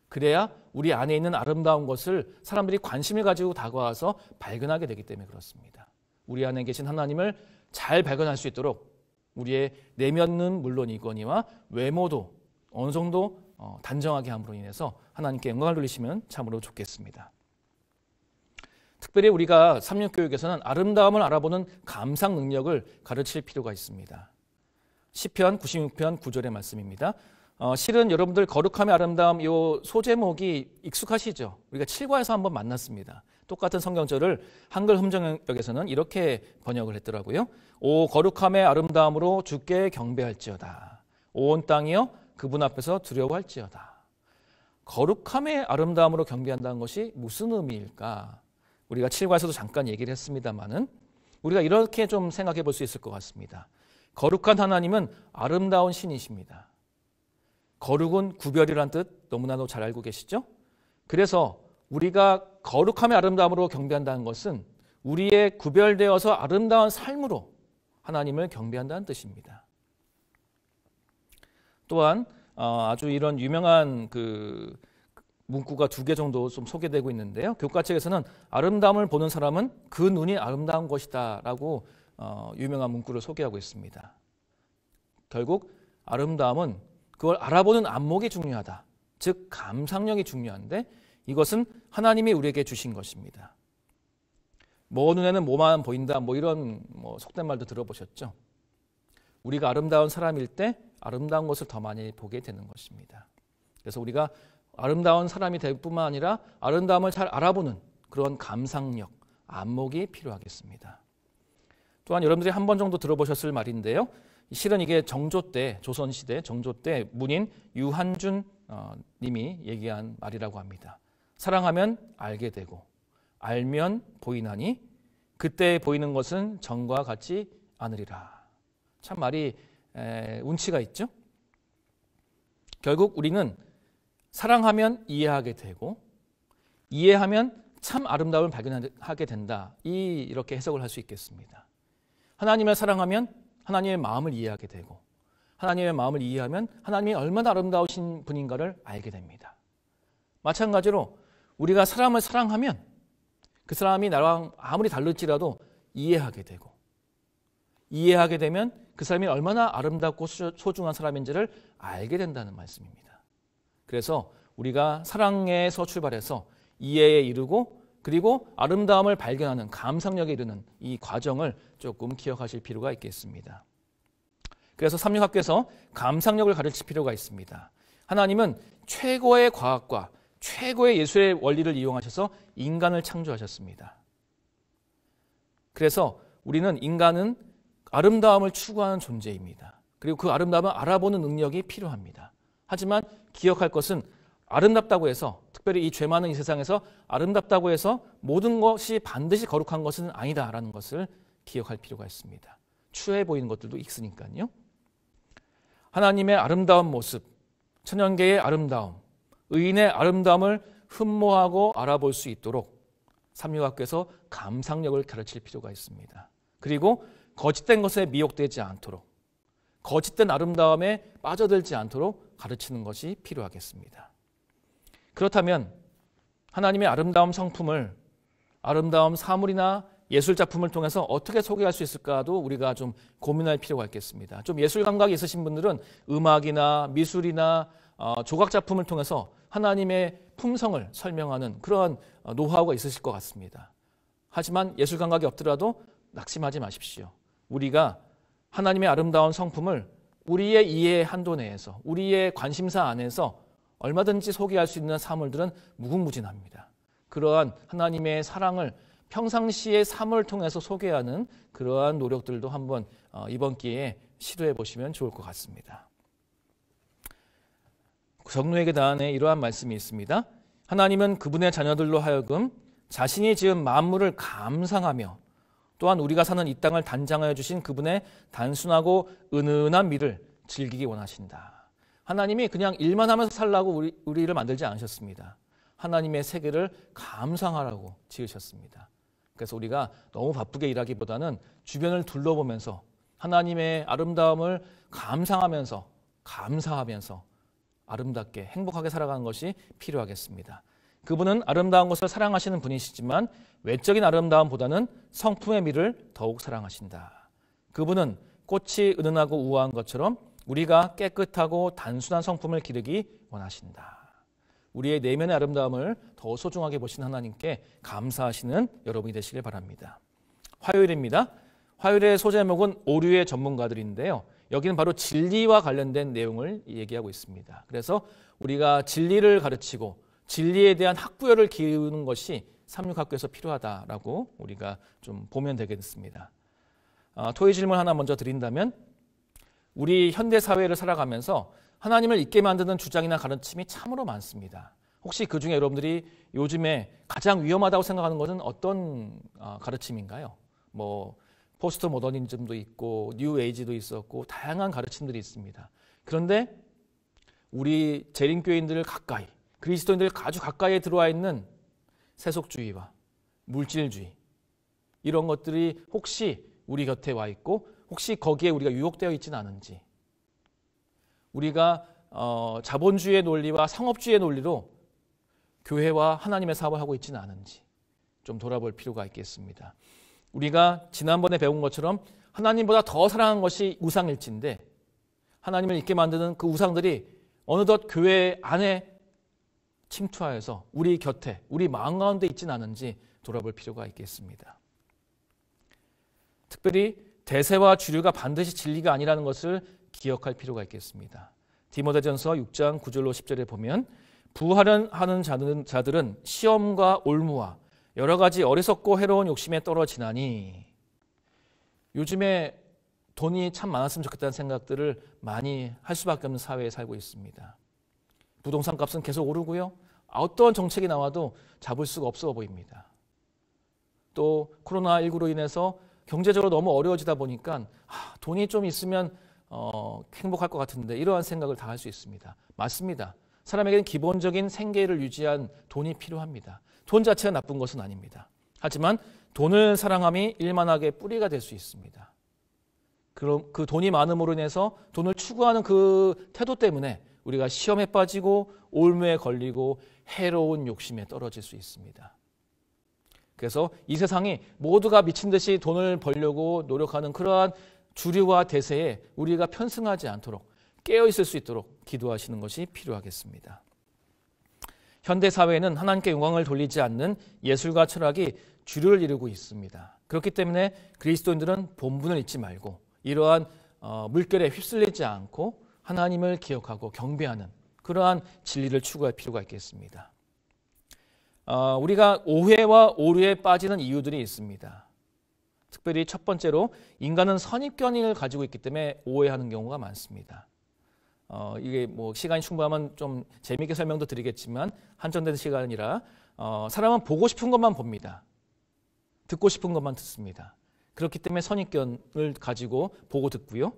Speaker 3: 그래야 우리 안에 있는 아름다운 것을 사람들이 관심을 가지고 다가와서 발견하게 되기 때문에 그렇습니다. 우리 안에 계신 하나님을 잘 발견할 수 있도록 우리의 내면은 물론이거니와 외모도 어느 정도 단정하게 함으로 인해서 하나님께 영광을 돌리시면 참으로 좋겠습니다. 특별히 우리가 삼육교육에서는 아름다움을 알아보는 감상 능력을 가르칠 필요가 있습니다. 시편 96편 9절의 말씀입니다. 실은 여러분들 거룩함의 아름다움 이 소제목이 익숙하시죠? 우리가 7과에서 한번 만났습니다. 똑같은 성경절을 한글 흠정역에서는 이렇게 번역을 했더라고요. 오 거룩함의 아름다움으로 주께 경배할지어다. 온 땅이여 그분 앞에서 두려워할지어다. 거룩함의 아름다움으로 경배한다는 것이 무슨 의미일까? 우리가 7과에서도 잠깐 얘기를 했습니다마는 우리가 이렇게 좀 생각해 볼 수 있을 것 같습니다. 거룩한 하나님은 아름다운 신이십니다. 거룩은 구별이란 뜻 너무나도 잘 알고 계시죠? 그래서 우리가 거룩함의 아름다움으로 경배한다는 것은 우리의 구별되어서 아름다운 삶으로 하나님을 경배한다는 뜻입니다. 또한 아주 이런 유명한 그 문구가 2개 정도 좀 소개되고 있는데요. 교과책에서는 아름다움을 보는 사람은 그 눈이 아름다운 것이다 라고 유명한 문구를 소개하고 있습니다. 결국 아름다움은 그걸 알아보는 안목이 중요하다. 즉 감상력이 중요한데 이것은 하나님이 우리에게 주신 것입니다. 뭐 눈에는 뭐만 보인다 뭐 이런 속된 말도 들어보셨죠? 우리가 아름다운 사람일 때 아름다운 것을 더 많이 보게 되는 것입니다. 그래서 우리가 아름다운 사람이 될 뿐만 아니라 아름다움을 잘 알아보는 그런 감상력, 안목이 필요하겠습니다. 또한 여러분들이 한 번 정도 들어보셨을 말인데요. 실은 이게 정조 때, 조선시대 정조 때 문인 유한준 님이 얘기한 말이라고 합니다. 사랑하면 알게 되고 알면 보이나니 그때 보이는 것은 전과 같지 않으리라. 참 말이 운치가 있죠? 결국 우리는 사랑하면 이해하게 되고 이해하면 참 아름다움을 발견하게 된다. 이렇게 해석을 할 수 있겠습니다. 하나님을 사랑하면 하나님의 마음을 이해하게 되고 하나님의 마음을 이해하면 하나님이 얼마나 아름다우신 분인가를 알게 됩니다. 마찬가지로 우리가 사람을 사랑하면 그 사람이 나랑 아무리 다를지라도 이해하게 되고 이해하게 되면 그 사람이 얼마나 아름답고 소중한 사람인지를 알게 된다는 말씀입니다. 그래서 우리가 사랑에서 출발해서 이해에 이르고 그리고 아름다움을 발견하는 감상력에 이르는 이 과정을 조금 기억하실 필요가 있겠습니다. 그래서 삼육학교에서 감상력을 가르칠 필요가 있습니다. 하나님은 최고의 과학과 최고의 예술의 원리를 이용하셔서 인간을 창조하셨습니다. 그래서 우리는 인간은 아름다움을 추구하는 존재입니다. 그리고 그 아름다움을 알아보는 능력이 필요합니다. 하지만 기억할 것은 아름답다고 해서 특별히 이 죄 많은 이 세상에서 아름답다고 해서 모든 것이 반드시 거룩한 것은 아니다라는 것을 기억할 필요가 있습니다. 추해 보이는 것들도 있으니까요. 하나님의 아름다운 모습, 천연계의 아름다움, 의인의 아름다움을 흠모하고 알아볼 수 있도록 삼육학교에서 감상력을 가르칠 필요가 있습니다. 그리고 거짓된 것에 미혹되지 않도록 거짓된 아름다움에 빠져들지 않도록 가르치는 것이 필요하겠습니다. 그렇다면 하나님의 아름다움 성품을 아름다움 사물이나 예술작품을 통해서 어떻게 소개할 수 있을까도 우리가 좀 고민할 필요가 있겠습니다. 좀 예술 감각이 있으신 분들은 음악이나 미술이나 조각작품을 통해서 하나님의 품성을 설명하는 그런 노하우가 있으실 것 같습니다. 하지만 예술 감각이 없더라도 낙심하지 마십시오. 우리가 하나님의 아름다운 성품을 우리의 이해의 한도 내에서 우리의 관심사 안에서 얼마든지 소개할 수 있는 사물들은 무궁무진합니다. 그러한 하나님의 사랑을 평상시의 삶을 통해서 소개하는 그러한 노력들도 한번 이번 기회에 시도해 보시면 좋을 것 같습니다. 정노에게 단에 이러한 말씀이 있습니다. 하나님은 그분의 자녀들로 하여금 자신이 지은 만물을 감상하며 또한 우리가 사는 이 땅을 단장하여 주신 그분의 단순하고 은은한 미를 즐기기 원하신다. 하나님이 그냥 일만 하면서 살라고 우리를 만들지 않으셨습니다. 하나님의 세계를 감상하라고 지으셨습니다. 그래서 우리가 너무 바쁘게 일하기보다는 주변을 둘러보면서 하나님의 아름다움을 감상하면서 감사하면서 아름답게 행복하게 살아가는 것이 필요하겠습니다. 그분은 아름다운 것을 사랑하시는 분이시지만 외적인 아름다움보다는 성품의 미를 더욱 사랑하신다. 그분은 꽃이 은은하고 우아한 것처럼 우리가 깨끗하고 단순한 성품을 기르기 원하신다. 우리의 내면의 아름다움을 더 소중하게 보신 하나님께 감사하시는 여러분이 되시길 바랍니다. 화요일입니다. 화요일의 소제목은 오류의 전문가들인데요. 여기는 바로 진리와 관련된 내용을 얘기하고 있습니다. 그래서 우리가 진리를 가르치고 진리에 대한 학구열을 기르는 것이 삼육학교에서 필요하다라고 우리가 좀 보면 되겠습니다. 토의 질문 하나 먼저 드린다면 우리 현대사회를 살아가면서 하나님을 잊게 만드는 주장이나 가르침이 참으로 많습니다. 혹시 그중에 여러분들이 요즘에 가장 위험하다고 생각하는 것은 어떤 가르침인가요? 포스트 모더니즘도 있고 뉴 에이지도 있었고 다양한 가르침들이 있습니다. 그런데 우리 재림교인들 가까이 그리스도인들 아주 가까이에 들어와 있는 세속주의와 물질주의 이런 것들이 혹시 우리 곁에 와 있고 혹시 거기에 우리가 유혹되어 있지는 않은지 우리가 자본주의의 논리와 상업주의의 논리로 교회와 하나님의 사업을 하고 있지는 않은지 좀 돌아볼 필요가 있겠습니다. 우리가 지난번에 배운 것처럼 하나님보다 더 사랑한 것이 우상일진데 하나님을 잊게 만드는 그 우상들이 어느덧 교회 안에 침투하여서 우리 곁에 우리 마음 가운데 있지는 않은지 돌아볼 필요가 있겠습니다. 특별히 대세와 주류가 반드시 진리가 아니라는 것을 기억할 필요가 있겠습니다. 디모데전서 6장 9절로 10절에 보면 부하려는 자들은 시험과 올무와 여러 가지 어리석고 해로운 욕심에 떨어지나니 요즘에 돈이 참 많았으면 좋겠다는 생각들을 많이 할 수밖에 없는 사회에 살고 있습니다. 부동산 값은 계속 오르고요. 어떤 정책이 나와도 잡을 수가 없어 보입니다. 또 코로나19로 인해서 경제적으로 너무 어려워지다 보니까 돈이 좀 있으면 행복할 것 같은데 이러한 생각을 다 할 수 있습니다. 맞습니다. 사람에게는 기본적인 생계를 유지한 돈이 필요합니다. 돈 자체가 나쁜 것은 아닙니다. 하지만 돈을 사랑함이 일만하게 뿌리가 될 수 있습니다. 그럼 그 돈이 많음으로 인해서 돈을 추구하는 그 태도 때문에 우리가 시험에 빠지고 올무에 걸리고 해로운 욕심에 떨어질 수 있습니다. 그래서 이 세상이 모두가 미친 듯이 돈을 벌려고 노력하는 그러한 주류와 대세에 우리가 편승하지 않도록 깨어 있을 수 있도록 기도하시는 것이 필요하겠습니다. 현대 사회에는 하나님께 영광을 돌리지 않는 예술과 철학이 주류를 이루고 있습니다. 그렇기 때문에 그리스도인들은 본분을 잊지 말고 이러한 물결에 휩쓸리지 않고 하나님을 기억하고 경배하는 그러한 진리를 추구할 필요가 있겠습니다. 우리가 오해와 오류에 빠지는 이유들이 있습니다. 특별히 첫 번째로 인간은 선입견을 가지고 있기 때문에 오해하는 경우가 많습니다. 이게 뭐 시간이 충분하면 좀 재미있게 설명도 드리겠지만 한정된 시간이라 사람은 보고 싶은 것만 봅니다. 듣고 싶은 것만 듣습니다. 그렇기 때문에 선입견을 가지고 보고 듣고요.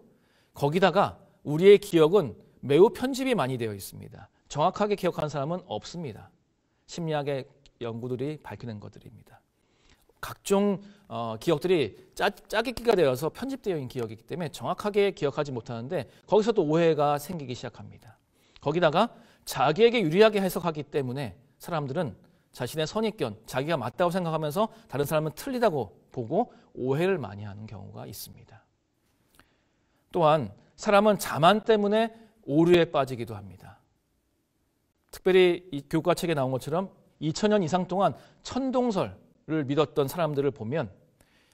Speaker 3: 거기다가 우리의 기억은 매우 편집이 많이 되어 있습니다. 정확하게 기억하는 사람은 없습니다. 심리학의 연구들이 밝혀낸 것들입니다. 각종 기억들이 짜깁기가 되어서 편집되어 있는 기억이기 때문에 정확하게 기억하지 못하는데 거기서도 오해가 생기기 시작합니다. 거기다가 자기에게 유리하게 해석하기 때문에 사람들은 자신의 선입견, 자기가 맞다고 생각하면서 다른 사람은 틀리다고 보고 오해를 많이 하는 경우가 있습니다. 또한 사람은 자만 때문에 오류에 빠지기도 합니다. 특별히 이 교과책에 나온 것처럼 2000년 이상 동안 천동설을 믿었던 사람들을 보면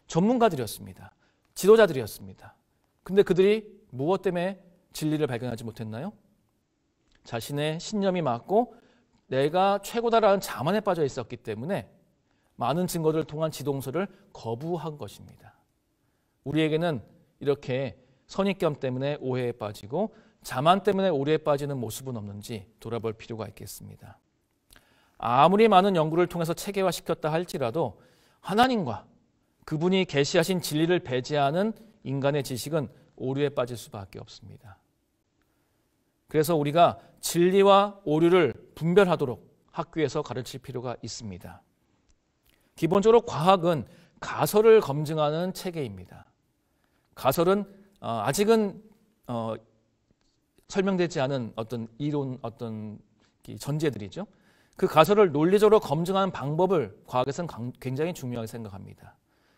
Speaker 3: 전문가들이었습니다. 지도자들이었습니다. 근데 그들이 무엇 때문에 진리를 발견하지 못했나요? 자신의 신념이 맞고 내가 최고다라는 자만에 빠져 있었기 때문에 많은 증거들을 통한 지동설을 거부한 것입니다. 우리에게는 이렇게 선입견 때문에 오해에 빠지고 자만 때문에 오해에 빠지는 모습은 없는지 돌아볼 필요가 있겠습니다. 아무리 많은 연구를 통해서 체계화시켰다 할지라도 하나님과 그분이 계시하신 진리를 배제하는 인간의 지식은 오류에 빠질 수밖에 없습니다. 그래서 우리가 진리와 오류를 분별하도록 학교에서 가르칠 필요가 있습니다. 기본적으로 과학은 가설을 검증하는 체계입니다. 가설은 아직은 설명되지 않은 어떤 이론, 어떤 전제들이죠. 그 가설을 논리적으로 검증하는 방법을 과학에서는 굉장히 중요하게 생각합니다.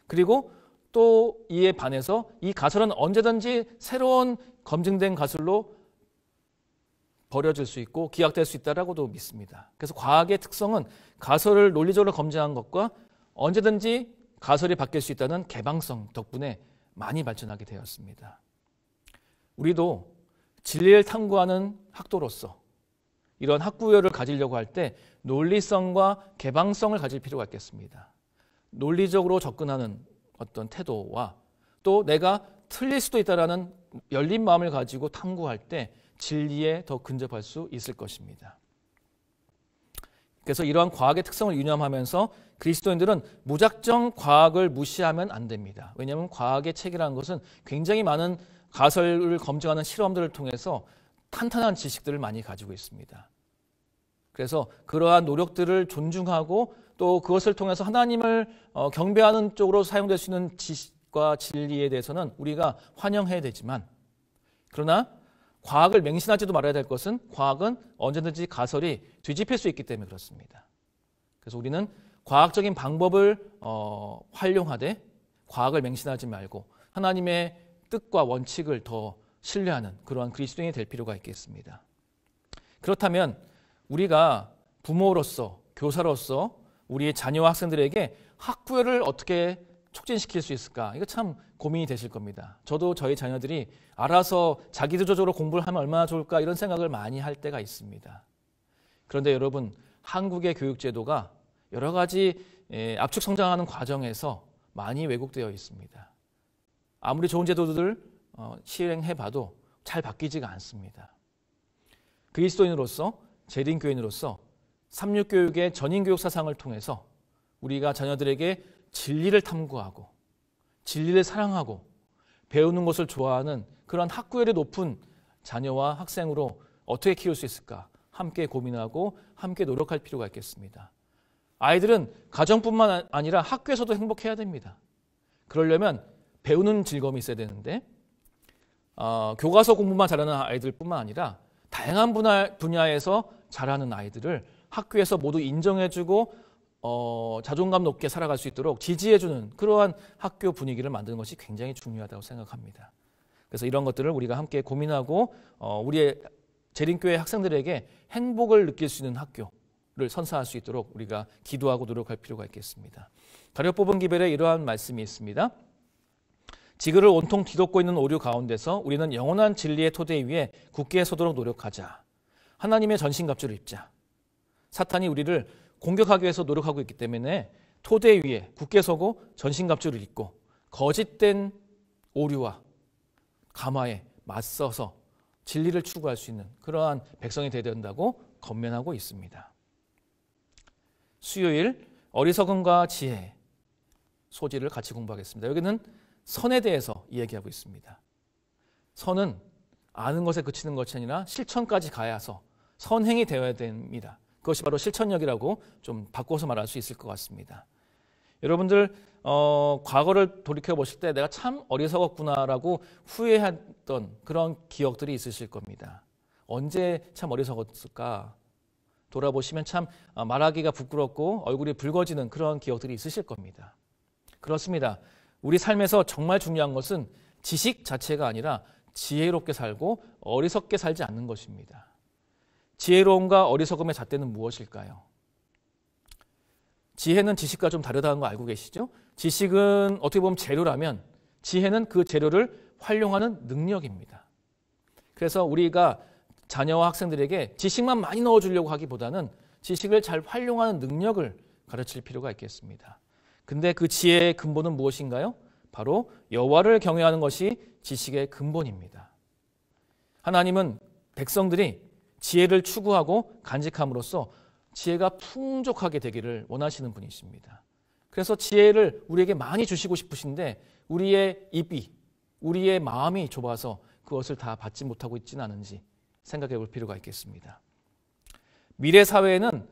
Speaker 3: 그리고 또 이에 반해서 이 가설은 언제든지 새로운 검증된 가설로 버려질 수 있고 기각될 수 있다라고도 믿습니다. 그래서 과학의 특성은 가설을 논리적으로 검증한 것과 언제든지 가설이 바뀔 수 있다는 개방성 덕분에 많이 발전하게 되었습니다. 우리도 진리를 탐구하는 학도로서 이런 학구열을 가지려고 할 때 논리성과 개방성을 가질 필요가 있겠습니다. 논리적으로 접근하는 어떤 태도와 또 내가 틀릴 수도 있다라는 열린 마음을 가지고 탐구할 때 진리에 더 근접할 수 있을 것입니다. 그래서 이러한 과학의 특성을 유념하면서 그리스도인들은 무작정 과학을 무시하면 안 됩니다. 왜냐하면 과학의 체계라는 것은 굉장히 많은 가설을 검증하는 실험들을 통해서 탄탄한 지식들을 많이 가지고 있습니다. 그래서 그러한 노력들을 존중하고 또 그것을 통해서 하나님을 경배하는 쪽으로 사용될 수 있는 지식과 진리에 대해서는 우리가 환영해야 되지만 그러나 과학을 맹신하지도 말아야 될 것은 과학은 언제든지 가설이 뒤집힐 수 있기 때문에 그렇습니다. 그래서 우리는 과학적인 방법을 활용하되 과학을 맹신하지 말고 하나님의 뜻과 원칙을 더 신뢰하는 그러한 그리스도인이 될 필요가 있겠습니다. 그렇다면 우리가 부모로서 교사로서 우리의 자녀와 학생들에게 학구열을 어떻게 촉진시킬 수 있을까? 이거 참 고민이 되실 겁니다. 저도 저희 자녀들이 알아서 자기주도적으로 공부를 하면 얼마나 좋을까 이런 생각을 많이 할 때가 있습니다. 그런데 여러분, 한국의 교육제도가 여러 가지 압축 성장하는 과정에서 많이 왜곡되어 있습니다. 아무리 좋은 제도들 시행해봐도 잘 바뀌지가 않습니다. 그리스도인으로서 재림교인으로서 삼육교육의 전인교육 사상을 통해서 우리가 자녀들에게 진리를 탐구하고 진리를 사랑하고 배우는 것을 좋아하는 그런 학구열이 높은 자녀와 학생으로 어떻게 키울 수 있을까? 함께 고민하고 함께 노력할 필요가 있겠습니다. 아이들은 가정뿐만 아니라 학교에서도 행복해야 됩니다. 그러려면 배우는 즐거움이 있어야 되는데 교과서 공부만 잘하는 아이들뿐만 아니라 다양한 분야에서 잘하는 아이들을 학교에서 모두 인정해주고 자존감 높게 살아갈 수 있도록 지지해주는 그러한 학교 분위기를 만드는 것이 굉장히 중요하다고 생각합니다. 그래서 이런 것들을 우리가 함께 고민하고 우리의 재림교회 학생들에게 행복을 느낄 수 있는 학교를 선사할 수 있도록 우리가 기도하고 노력할 필요가 있겠습니다. 가려 뽑은 기별에 이러한 말씀이 있습니다. 지구를 온통 뒤덮고 있는 오류 가운데서 우리는 영원한 진리의 토대 위에 굳게 서도록 노력하자. 하나님의 전신갑주를 입자. 사탄이 우리를 공격하기 위해서 노력하고 있기 때문에 토대 위에 굳게 서고 전신갑주를 입고 거짓된 오류와 감화에 맞서서 진리를 추구할 수 있는 그러한 백성이 되어야 된다고 권면하고 있습니다. 수요일 어리석음과 지혜 소지를 같이 공부하겠습니다. 여기는 선에 대해서 이야기하고 있습니다. 선은 아는 것에 그치는 것이 아니라 실천까지 가야서 선행이 되어야 됩니다. 그것이 바로 실천력이라고 좀 바꿔서 말할 수 있을 것 같습니다. 여러분들 과거를 돌이켜보실 때 내가 참 어리석었구나라고 후회했던 그런 기억들이 있으실 겁니다. 언제 참 어리석었을까? 돌아보시면 참 말하기가 부끄럽고 얼굴이 붉어지는 그런 기억들이 있으실 겁니다. 그렇습니다. 우리 삶에서 정말 중요한 것은 지식 자체가 아니라 지혜롭게 살고 어리석게 살지 않는 것입니다. 지혜로움과 어리석음의 잣대는 무엇일까요? 지혜는 지식과 좀 다르다는 거 알고 계시죠? 지식은 어떻게 보면 재료라면 지혜는 그 재료를 활용하는 능력입니다. 그래서 우리가 자녀와 학생들에게 지식만 많이 넣어주려고 하기보다는 지식을 잘 활용하는 능력을 가르칠 필요가 있겠습니다. 근데 그 지혜의 근본은 무엇인가요? 바로 여호와를 경외하는 것이 지식의 근본입니다. 하나님은 백성들이 지혜를 추구하고 간직함으로써 지혜가 풍족하게 되기를 원하시는 분이십니다. 그래서 지혜를 우리에게 많이 주시고 싶으신데 우리의 입이, 우리의 마음이 좁아서 그것을 다 받지 못하고 있지는 않은지 생각해 볼 필요가 있겠습니다. 미래 사회에는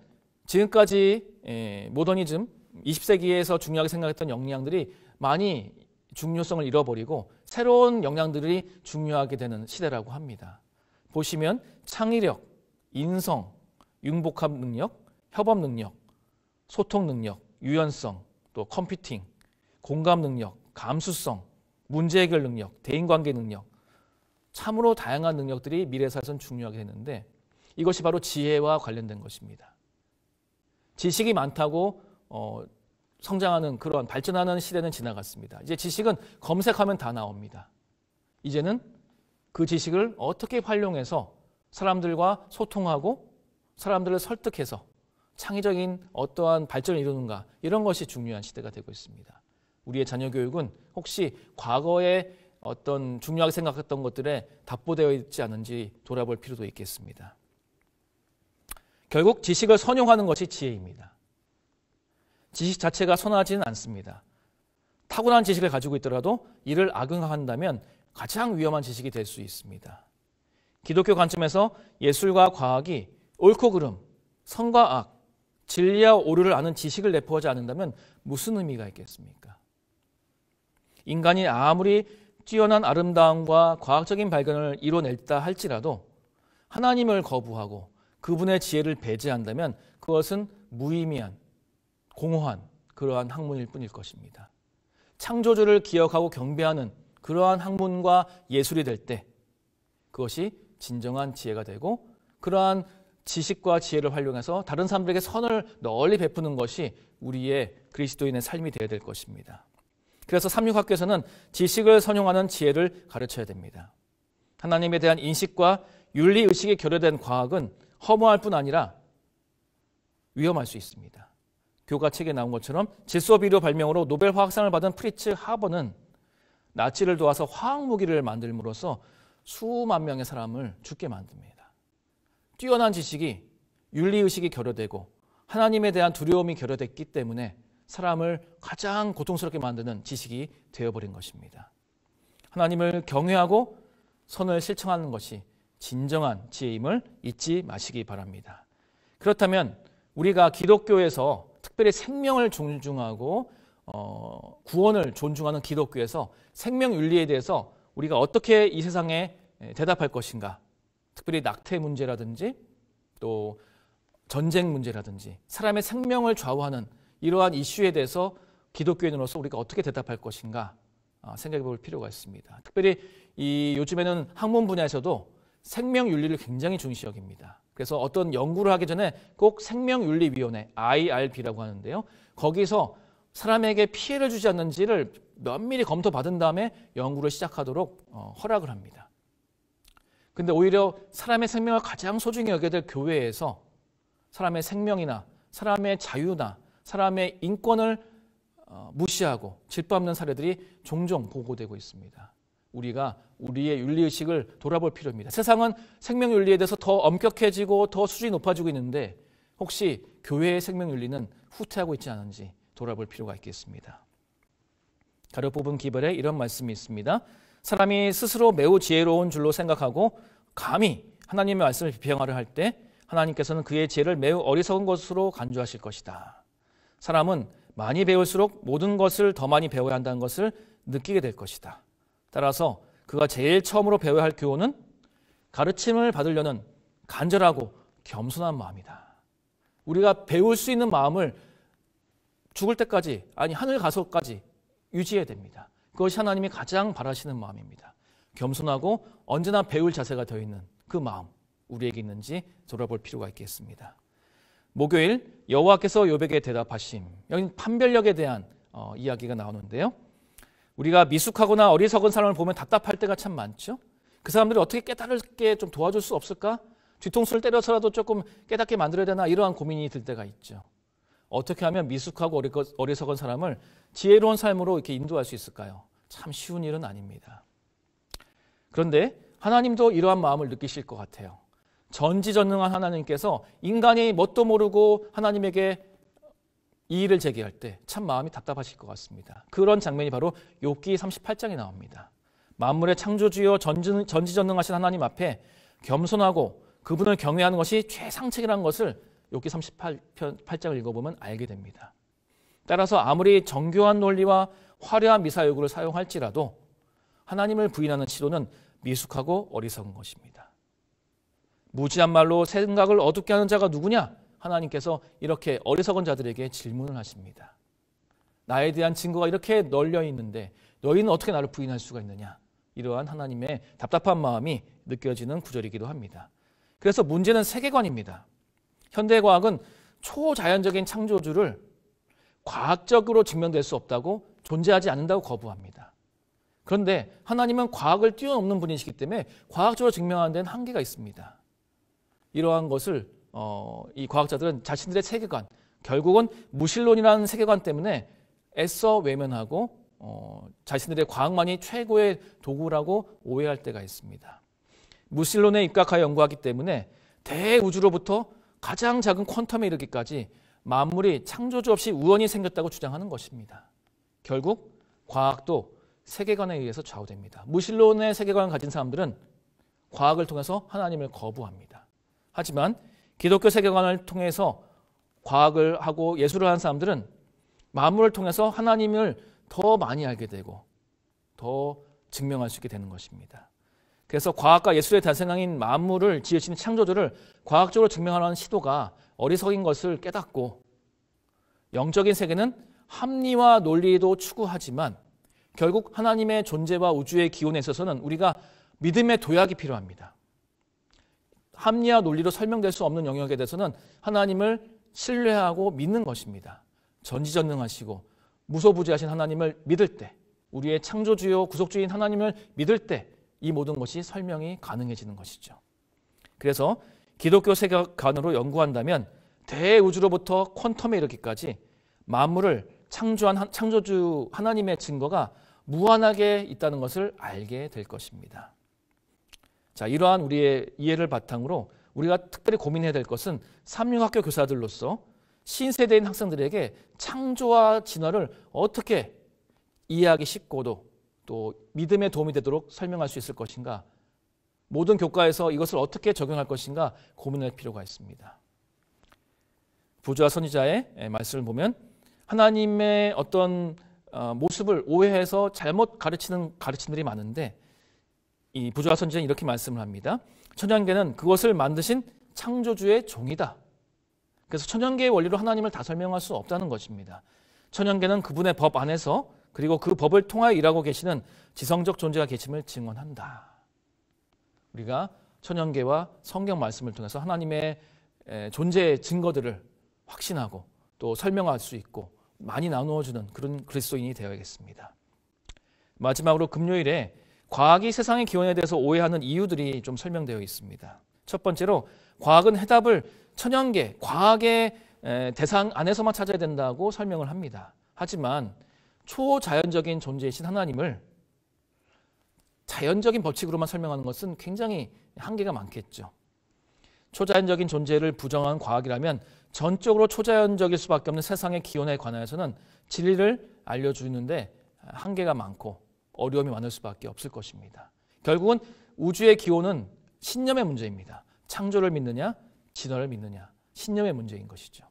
Speaker 3: 지금까지 모더니즘, 20세기에서 중요하게 생각했던 역량들이 많이 중요성을 잃어버리고 새로운 역량들이 중요하게 되는 시대라고 합니다. 보시면 창의력, 인성, 융복합 능력, 협업 능력, 소통 능력, 유연성, 또 컴퓨팅, 공감 능력, 감수성, 문제 해결 능력, 대인관계 능력, 참으로 다양한 능력들이 미래사회에서는 중요하게 되는데 이것이 바로 지혜와 관련된 것입니다. 지식이 많다고 성장하는 그런 발전하는 시대는 지나갔습니다. 이제 지식은 검색하면 다 나옵니다. 이제는 그 지식을 어떻게 활용해서 사람들과 소통하고 사람들을 설득해서 창의적인 어떠한 발전을 이루는가 이런 것이 중요한 시대가 되고 있습니다. 우리의 자녀 교육은 혹시 과거에 어떤 중요하게 생각했던 것들에 답보되어 있지 않은지 돌아볼 필요도 있겠습니다. 결국 지식을 선용하는 것이 지혜입니다. 지식 자체가 선하지는 않습니다. 타고난 지식을 가지고 있더라도 이를 악용한다면 가장 위험한 지식이 될 수 있습니다. 기독교 관점에서 예술과 과학이 옳고 그름, 선과 악, 진리와 오류를 아는 지식을 내포하지 않는다면 무슨 의미가 있겠습니까? 인간이 아무리 뛰어난 아름다움과 과학적인 발견을 이뤄냈다 할지라도 하나님을 거부하고 그분의 지혜를 배제한다면 그것은 무의미한, 공허한 그러한 학문일 뿐일 것입니다. 창조주를 기억하고 경배하는 그러한 학문과 예술이 될 때 그것이 진정한 지혜가 되고 그러한 지식과 지혜를 활용해서 다른 사람들에게 선을 널리 베푸는 것이 우리의 그리스도인의 삶이 되어야 될 것입니다. 그래서 삼육학교에서는 지식을 선용하는 지혜를 가르쳐야 됩니다. 하나님에 대한 인식과 윤리의식이 결여된 과학은 허무할 뿐 아니라 위험할 수 있습니다. 교과책에 나온 것처럼 질소비료 발명으로 노벨 화학상을 받은 프리츠 하버는 나치를 도와서 화학무기를 만들므로써 수만 명의 사람을 죽게 만듭니다. 뛰어난 지식이 윤리의식이 결여되고 하나님에 대한 두려움이 결여됐기 때문에 사람을 가장 고통스럽게 만드는 지식이 되어버린 것입니다. 하나님을 경외하고 선을 실천하는 것이 진정한 지혜임을 잊지 마시기 바랍니다. 그렇다면 우리가 기독교에서 특별히 생명을 존중하고 구원을 존중하는 기독교에서 생명윤리에 대해서 우리가 어떻게 이 세상에 대답할 것인가? 특별히 낙태 문제라든지 또 전쟁 문제라든지 사람의 생명을 좌우하는 이러한 이슈에 대해서 기독교인으로서 우리가 어떻게 대답할 것인가 생각해 볼 필요가 있습니다. 특별히 요즘에는 학문 분야에서도 생명윤리를 굉장히 중시 여깁니다. 그래서 어떤 연구를 하기 전에 꼭 생명윤리위원회 IRB라고 하는데요. 거기서 사람에게 피해를 주지 않는지를 면밀히 검토받은 다음에 연구를 시작하도록 허락을 합니다. 근데 오히려 사람의 생명을 가장 소중히 여겨야 될 교회에서 사람의 생명이나 사람의 자유나 사람의 인권을 무시하고 짓밟는 사례들이 종종 보고되고 있습니다. 우리가 우리의 윤리의식을 돌아볼 필요입니다. 세상은 생명윤리에 대해서 더 엄격해지고 더 수준이 높아지고 있는데 혹시 교회의 생명윤리는 후퇴하고 있지 않은지 돌아볼 필요가 있겠습니다. 가로 뽑은 기별에 이런 말씀이 있습니다. 사람이 스스로 매우 지혜로운 줄로 생각하고 감히 하나님의 말씀을 비평하려 할 때 하나님께서는 그의 지혜를 매우 어리석은 것으로 간주하실 것이다. 사람은 많이 배울수록 모든 것을 더 많이 배워야 한다는 것을 느끼게 될 것이다. 따라서 그가 제일 처음으로 배워야 할 교훈은 가르침을 받으려는 간절하고 겸손한 마음이다. 우리가 배울 수 있는 마음을 죽을 때까지, 아니 하늘 가서까지 유지해야 됩니다. 그것이 하나님이 가장 바라시는 마음입니다. 겸손하고 언제나 배울 자세가 되어 있는 그 마음, 우리에게 있는지 돌아볼 필요가 있겠습니다. 목요일 여호와께서 욥에게 대답하심. 여기 판별력에 대한 이야기가 나오는데요. 우리가 미숙하거나 어리석은 사람을 보면 답답할 때가 참 많죠. 그 사람들이 어떻게 깨달게 좀 도와줄 수 없을까? 뒤통수를 때려서라도 조금 깨닫게 만들어야 되나? 이러한 고민이 들 때가 있죠. 어떻게 하면 미숙하고 어리석은 사람을 지혜로운 삶으로 이렇게 인도할 수 있을까요? 참 쉬운 일은 아닙니다. 그런데 하나님도 이러한 마음을 느끼실 것 같아요. 전지전능한 하나님께서 인간이 뭣도 모르고 하나님에게 이의를 제기할 때 참 마음이 답답하실 것 같습니다. 그런 장면이 바로 욥기 38장에 나옵니다. 만물의 창조주여 전지전능하신 하나님 앞에 겸손하고 그분을 경외하는 것이 최상책이라는 것을 욥기 38장을 읽어보면 알게 됩니다. 따라서 아무리 정교한 논리와 화려한 미사여구를 사용할지라도 하나님을 부인하는 시도는 미숙하고 어리석은 것입니다. 무지한 말로 생각을 어둡게 하는 자가 누구냐? 하나님께서 이렇게 어리석은 자들에게 질문을 하십니다. 나에 대한 증거가 이렇게 널려 있는데 너희는 어떻게 나를 부인할 수가 있느냐? 이러한 하나님의 답답한 마음이 느껴지는 구절이기도 합니다. 그래서 문제는 세계관입니다. 현대과학은 초자연적인 창조주를 과학적으로 증명될 수 없다고 존재하지 않는다고 거부합니다. 그런데 하나님은 과학을 뛰어넘는 분이시기 때문에 과학적으로 증명하는 데는 한계가 있습니다. 이러한 것을 이 과학자들은 자신들의 세계관, 결국은 무신론이라는 세계관 때문에 애써 외면하고 자신들의 과학만이 최고의 도구라고 오해할 때가 있습니다. 무신론에 입각하여 연구하기 때문에 대우주로부터 가장 작은 퀀텀에 이르기까지 만물이 창조주 없이 우연히 생겼다고 주장하는 것입니다. 결국 과학도 세계관에 의해서 좌우됩니다. 무신론의 세계관을 가진 사람들은 과학을 통해서 하나님을 거부합니다. 하지만 기독교 세계관을 통해서 과학을 하고 예술을 하는 사람들은 만물을 통해서 하나님을 더 많이 알게 되고 더 증명할 수 있게 되는 것입니다. 그래서 과학과 예술의 탄생인 만물을 지으신 창조주를 과학적으로 증명하려는 시도가 어리석인 것을 깨닫고 영적인 세계는 합리와 논리도 추구하지만 결국 하나님의 존재와 우주의 기원에 있어서는 우리가 믿음의 도약이 필요합니다. 합리와 논리로 설명될 수 없는 영역에 대해서는 하나님을 신뢰하고 믿는 것입니다. 전지전능하시고 무소부지하신 하나님을 믿을 때, 우리의 창조주요 구속주인 하나님을 믿을 때 이 모든 것이 설명이 가능해지는 것이죠. 그래서 기독교 세계관으로 연구한다면 대우주로부터 퀀텀에 이르기까지 만물을 창조한 창조주 하나님의 증거가 무한하게 있다는 것을 알게 될 것입니다. 자, 이러한 우리의 이해를 바탕으로 우리가 특별히 고민해야 될 것은 삼육학교 교사들로서 신세대인 학생들에게 창조와 진화를 어떻게 이해하기 쉽고도 또 믿음에 도움이 되도록 설명할 수 있을 것인가, 모든 교과에서 이것을 어떻게 적용할 것인가 고민할 필요가 있습니다. 부조와 선지자의 말씀을 보면 하나님의 어떤 모습을 오해해서 잘못 가르치는 가르침들이 많은데, 이 부조와 선지자는 이렇게 말씀을 합니다. 천연계는 그것을 만드신 창조주의 종이다. 그래서 천연계의 원리로 하나님을 다 설명할 수 없다는 것입니다. 천연계는 그분의 법 안에서, 그리고 그 법을 통하여 일하고 계시는 지성적 존재가 계심을 증언한다. 우리가 천연계와 성경 말씀을 통해서 하나님의 존재의 증거들을 확신하고 또 설명할 수 있고 많이 나누어주는 그런 그리스도인이 되어야겠습니다. 마지막으로 금요일에 과학이 세상의 기원에 대해서 오해하는 이유들이 좀 설명되어 있습니다. 첫 번째로 과학은 해답을 천연계, 과학의 대상 안에서만 찾아야 된다고 설명을 합니다. 하지만 초자연적인 존재이신 하나님을 자연적인 법칙으로만 설명하는 것은 굉장히 한계가 많겠죠. 초자연적인 존재를 부정한 과학이라면 전적으로 초자연적일 수밖에 없는 세상의 기원에 관하여서는 진리를 알려주는데 한계가 많고 어려움이 많을 수밖에 없을 것입니다. 결국은 우주의 기원은 신념의 문제입니다. 창조를 믿느냐, 진화를 믿느냐, 신념의 문제인 것이죠.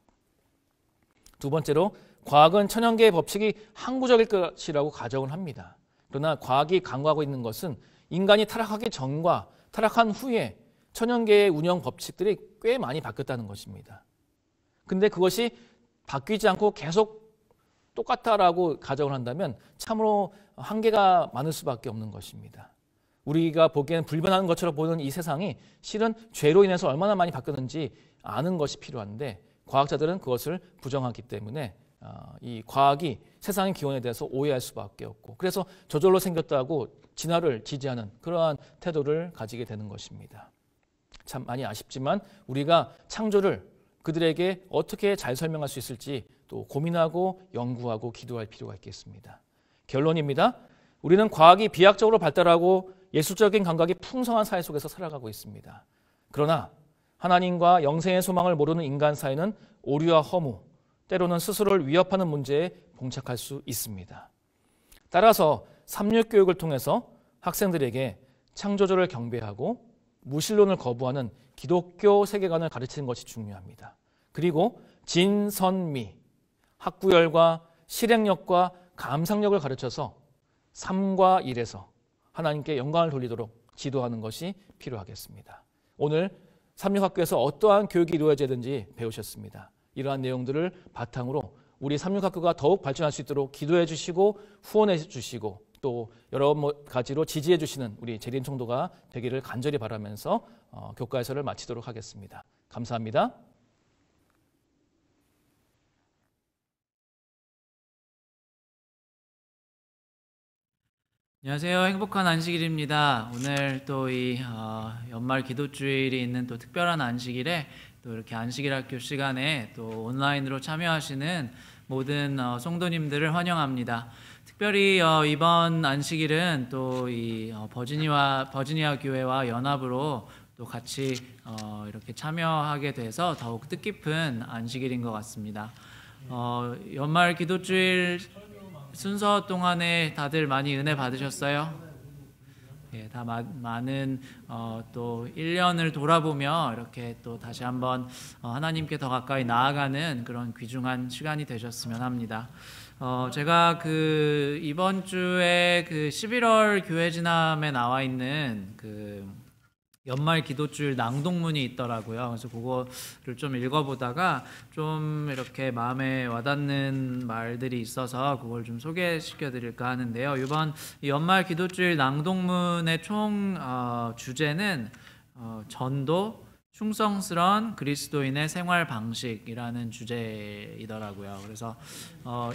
Speaker 3: 두 번째로 과학은 천연계의 법칙이 항구적일 것이라고 가정을 합니다. 그러나 과학이 강구하고 있는 것은 인간이 타락하기 전과 타락한 후에 천연계의 운영 법칙들이 꽤 많이 바뀌었다는 것입니다. 근데 그것이 바뀌지 않고 계속 똑같다라고 가정을 한다면 참으로 한계가 많을 수밖에 없는 것입니다. 우리가 보기에는 불변하는 것처럼 보이는 이 세상이 실은 죄로 인해서 얼마나 많이 바뀌었는지 아는 것이 필요한데, 과학자들은 그것을 부정하기 때문에 이 과학이 세상의 기원에 대해서 오해할 수밖에 없고, 그래서 저절로 생겼다고 진화를 지지하는 그러한 태도를 가지게 되는 것입니다. 참 많이 아쉽지만 우리가 창조를 그들에게 어떻게 잘 설명할 수 있을지 또 고민하고 연구하고 기도할 필요가 있겠습니다. 결론입니다. 우리는 과학이 비약적으로 발달하고 예술적인 감각이 풍성한 사회 속에서 살아가고 있습니다. 그러나 하나님과 영생의 소망을 모르는 인간 사회는 오류와 허무, 때로는 스스로를 위협하는 문제에 봉착할 수 있습니다. 따라서 삼육교육을 통해서 학생들에게 창조주를 경배하고 무신론을 거부하는 기독교 세계관을 가르치는 것이 중요합니다. 그리고 진선미, 학구열과 실행력과 감상력을 가르쳐서 삶과 일에서 하나님께 영광을 돌리도록 지도하는 것이 필요하겠습니다. 오늘 삼육학교에서 어떠한 교육이 이루어져야 되는지 배우셨습니다. 이러한 내용들을 바탕으로 우리 삼육학교가 더욱 발전할 수 있도록 기도해 주시고 후원해 주시고 또 여러 가지로 지지해 주시는 우리 재림 성도가 되기를 간절히 바라면서 교과 해설을 마치도록 하겠습니다. 감사합니다.
Speaker 4: 안녕하세요. 행복한 안식일입니다. 오늘 또 이 연말 기도주일이 있는 또 특별한 안식일에 또 이렇게 안식일 학교 시간에 또 온라인으로 참여하시는 모든 성도님들을 환영합니다. 특별히 이번 안식일은 또 이 버지니아 교회와 연합으로 또 같이 이렇게 참여하게 돼서 더욱 뜻깊은 안식일인 것 같습니다. 연말 기도주일 순서 동안에 다들 많이 은혜 받으셨어요? 예, 다 많은 또 1년을 돌아보며 이렇게 또 다시 한번 하나님께 더 가까이 나아가는 그런 귀중한 시간이 되셨으면 합니다. 제가 그 이번 주에 그 11월 교회 지남에 나와 있는 그 연말 기도주일 낭독문이 있더라고요. 그래서 그거를 좀 읽어보다가 좀 이렇게 마음에 와닿는 말들이 있어서 그걸 좀 소개시켜 드릴까 하는데요. 이번 연말 기도주일 낭독문의 총 주제는 전도, 충성스러운 그리스도인의 생활 방식이라는 주제이더라고요. 그래서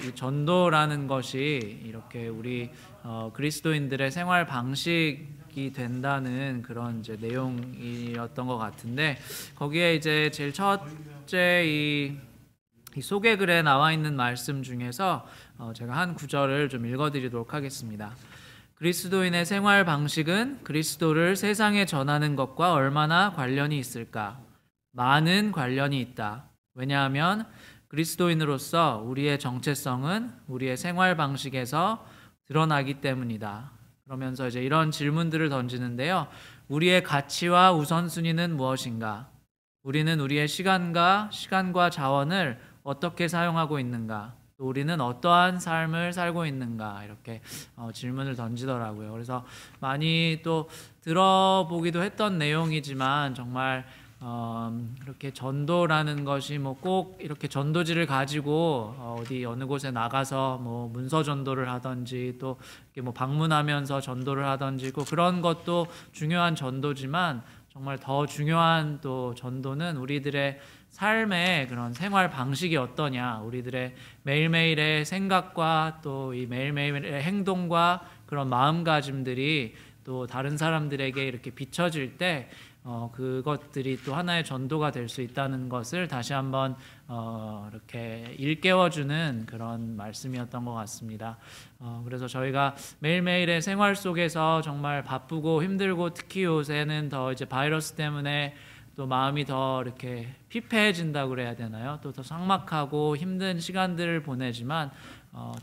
Speaker 4: 이 전도라는 것이 이렇게 우리 그리스도인들의 생활 방식이 된다는 그런 이제 내용이었던 것 같은데, 거기에 이제 제일 첫째 이 소개글에 나와 있는 말씀 중에서 제가 한 구절을 좀 읽어드리도록 하겠습니다. 그리스도인의 생활 방식은 그리스도를 세상에 전하는 것과 얼마나 관련이 있을까? 많은 관련이 있다. 왜냐하면 그리스도인으로서 우리의 정체성은 우리의 생활 방식에서 드러나기 때문이다. 그러면서 이제 이런 질문들을 던지는데요. 우리의 가치와 우선순위는 무엇인가? 우리는 우리의 시간과 자원을 어떻게 사용하고 있는가? 또 우리는 어떠한 삶을 살고 있는가? 이렇게 질문을 던지더라고요. 그래서 많이 또 들어보기도 했던 내용이지만 정말 이렇게 전도라는 것이 뭐 꼭 이렇게 전도지를 가지고 어디 어느 곳에 나가서 뭐 문서 전도를 하든지 또 이렇게 뭐 방문하면서 전도를 하든지 꼭 그런 것도 중요한 전도지만 정말 더 중요한 또 전도는 우리들의 삶의 그런 생활 방식이 어떠냐, 우리들의 매일매일의 생각과 또 이 매일매일의 행동과 그런 마음가짐들이 또 다른 사람들에게 이렇게 비춰질 때 그것들이 또 하나의 전도가 될 수 있다는 것을 다시 한번 이렇게 일깨워주는 그런 말씀이었던 것 같습니다. 그래서 저희가 매일매일의 생활 속에서 정말 바쁘고 힘들고 특히 요새는 더 이제 바이러스 때문에 또 마음이 더 이렇게 피폐해진다고 그래야 되나요? 또 더 삭막하고 힘든 시간들을 보내지만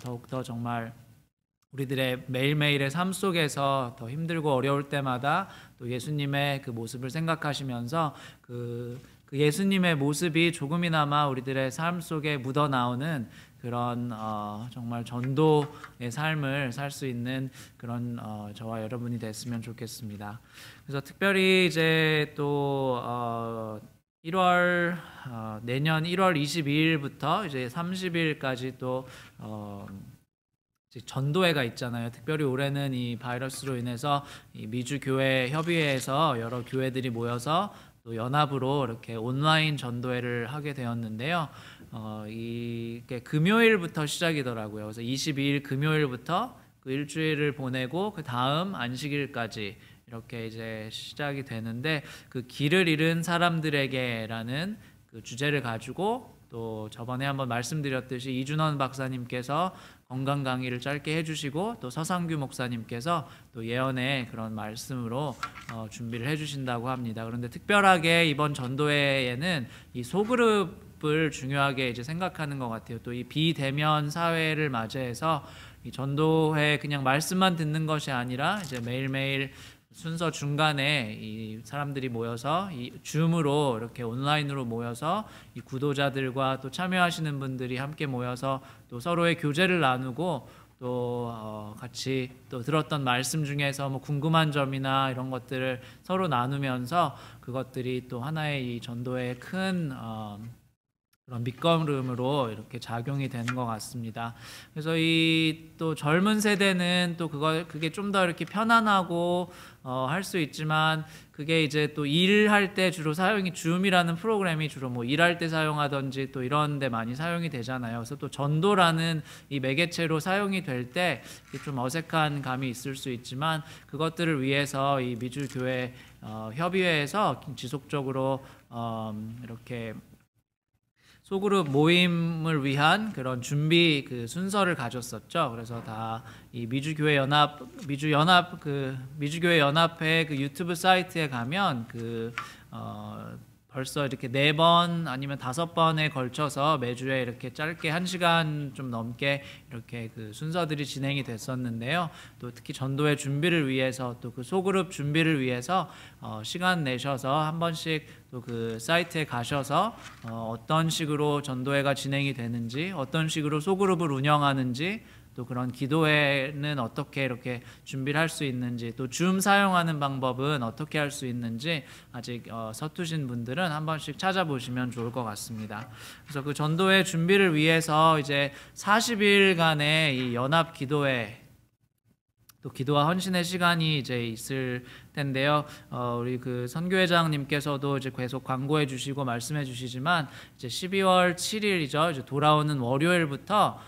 Speaker 4: 더욱더 정말 우리들의 매일매일의 삶 속에서 더 힘들고 어려울 때마다 또 예수님의 그 모습을 생각하시면서 그 예수님의 모습이 조금이나마 우리들의 삶 속에 묻어나오는 그런 정말 전도의 삶을 살 수 있는 그런 저와 여러분이 됐으면 좋겠습니다. 그래서 특별히 이제 또 1월 내년 1월 22일부터 이제 30일까지 또 전도회가 있잖아요. 특별히 올해는 이 바이러스로 인해서 이 미주 교회 협의회에서 여러 교회들이 모여서 또 연합으로 이렇게 온라인 전도회를 하게 되었는데요. 이게 금요일부터 시작이더라고요. 그래서 22일 금요일부터 그 일주일을 보내고 그 다음 안식일까지 이렇게 이제 시작이 되는데 그 길을 잃은 사람들에게라는 그 주제를 가지고 또 저번에 한번 말씀드렸듯이 이준원 박사님께서 건강 강의를 짧게 해주시고 또 서상규 목사님께서 또 예언의 그런 말씀으로 준비를 해주신다고 합니다. 그런데 특별하게 이번 전도회에는 이 소그룹을 중요하게 이제 생각하는 것 같아요. 또 이 비대면 사회를 맞이해서 이 전도회 그냥 말씀만 듣는 것이 아니라 이제 매일매일 순서 중간에 이 사람들이 모여서 이 줌으로 이렇게 온라인으로 모여서 이 구도자들과 또 참여하시는 분들이 함께 모여서 또 서로의 교제를 나누고 또 같이 또 들었던 말씀 중에서 뭐 궁금한 점이나 이런 것들을 서로 나누면서 그것들이 또 하나의 이 전도의 큰 그런 밑거름으로 이렇게 작용이 되는 것 같습니다. 그래서 이 또 젊은 세대는 또 그게 좀 더 이렇게 편안하고 할 수 있지만 그게 이제 또 일할 때 주로 사용이 줌이라는 프로그램이 주로 뭐 일할 때 사용하든지 또 이런 데 많이 사용이 되잖아요. 그래서 또 전도라는 이 매개체로 사용이 될 때 좀 어색한 감이 있을 수 있지만 그것들을 위해서 이 미주교회 협의회에서 지속적으로 이렇게 소그룹 모임을 위한 그런 준비 그 순서를 가졌었죠. 그래서 다 이 미주교회 연합회 그 유튜브 사이트에 가면 벌써 이렇게 4번 아니면 5번에 걸쳐서 매주에 이렇게 짧게 1시간 좀 넘게 이렇게 그 순서들이 진행이 됐었는데요. 또 특히 전도의 준비를 위해서 또 그 소그룹 준비를 위해서 시간 내셔서 한 번씩 또 그 사이트에 가셔서 어떤 식으로 전도회가 진행이 되는지, 어떤 식으로 소그룹을 운영하는지, 또 그런 기도회는 어떻게 이렇게 준비를 할 수 있는지, 또 줌 사용하는 방법은 어떻게 할 수 있는지 아직 서투신 분들은 한 번씩 찾아보시면 좋을 것 같습니다. 그래서 그 전도회 준비를 위해서 이제 40일간의 이 연합 기도회 또 기도와 헌신의 시간이 이제 있을 텐데요. 우리 그 선교회장님께서도 이제 계속 광고해 주시고 말씀해 주시지만 이제 12월 7일이죠. 이제 돌아오는 월요일부터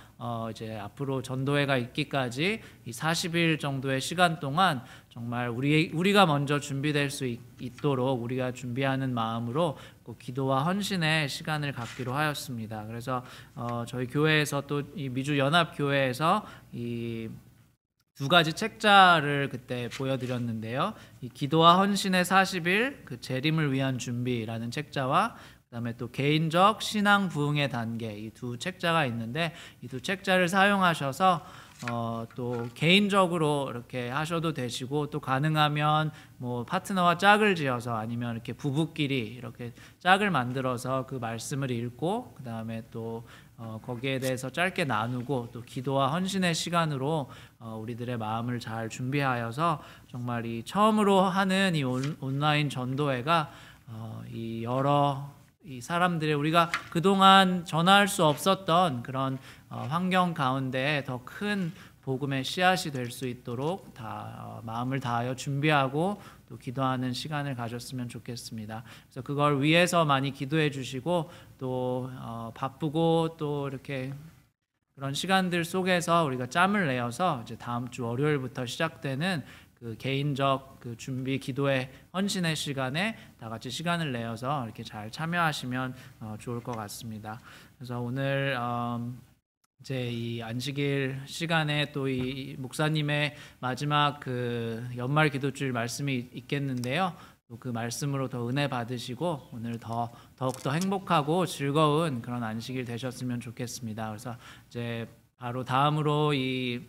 Speaker 4: 이제 앞으로 전도회가 있기까지 이 40일 정도의 시간 동안 정말 우리가 먼저 준비될 수 있도록 우리가 준비하는 마음으로 꼭 기도와 헌신의 시간을 갖기로 하였습니다. 그래서 저희 교회에서 또 이 미주 연합 교회에서 이 2가지 책자를 그때 보여드렸는데요. 이 기도와 헌신의 40일, 그 재림을 위한 준비라는 책자와 그다음에 또 개인적 신앙 부흥의 단계, 이 두 책자가 있는데 이 두 책자를 사용하셔서 또 개인적으로 이렇게 하셔도 되시고, 또 가능하면 뭐 파트너와 짝을 지어서 아니면 이렇게 부부끼리 이렇게 짝을 만들어서 그 말씀을 읽고, 그 다음에 또 거기에 대해서 짧게 나누고, 또 기도와 헌신의 시간으로 우리들의 마음을 잘 준비하여서 정말 이 처음으로 하는 이 온라인 전도회가 이 여러 이 사람들의, 우리가 그동안 전할 수 없었던 그런 환경 가운데 더 큰 복음의 씨앗이 될 수 있도록 다 마음을 다하여 준비하고 또 기도하는 시간을 가졌으면 좋겠습니다. 그래서 그걸 위해서 많이 기도해 주시고, 또 바쁘고 또 이렇게 그런 시간들 속에서 우리가 짬을 내어서 이제 다음 주 월요일부터 시작되는 그 개인적 그 준비 기도의 헌신의 시간에 다 같이 시간을 내어서 이렇게 잘 참여하시면 좋을 것 같습니다. 그래서 오늘 이제 이 안식일 시간에 또 이 목사님의 마지막 그 연말 기도주일 말씀이 있겠는데요. 또 그 말씀으로 더 은혜 받으시고 오늘 더욱더 행복하고 즐거운 그런 안식일 되셨으면 좋겠습니다. 그래서 이제 바로 다음으로 이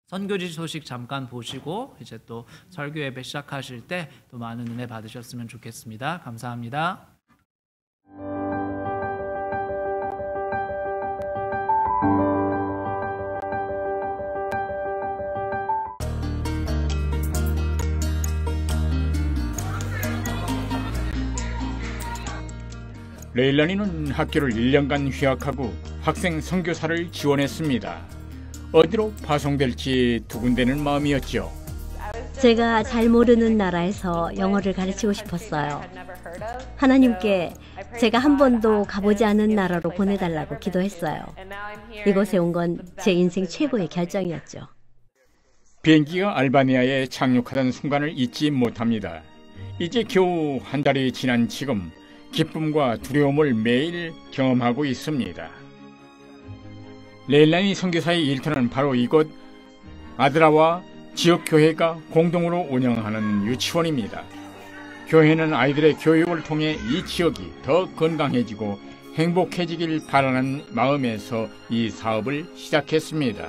Speaker 4: 선교지 소식 잠깐 보시고 이제 또 설교 예배 시작하실 때 또 많은 은혜 받으셨으면 좋겠습니다. 감사합니다.
Speaker 5: 레일란이는 학교를 1년간 휴학하고 학생 선교사를 지원했습니다. 어디로 파송될지 두근대는 마음이었죠.
Speaker 6: 제가 잘 모르는 나라에서 영어를 가르치고 싶었어요. 하나님께 제가 한 번도 가보지 않은 나라로 보내달라고 기도했어요. 이곳에 온 건 제 인생 최고의 결정이었죠.
Speaker 5: 비행기가 알바니아에 착륙하던 순간을 잊지 못합니다. 이제 겨우 한 달이 지난 지금 기쁨과 두려움을 매일 경험하고 있습니다. 레일란이 선교사의 일터는 바로 이곳 아드라와 지역교회가 공동으로 운영하는 유치원입니다. 교회는 아이들의 교육을 통해 이 지역이 더 건강해지고 행복해지길 바라는 마음에서 이 사업을 시작했습니다.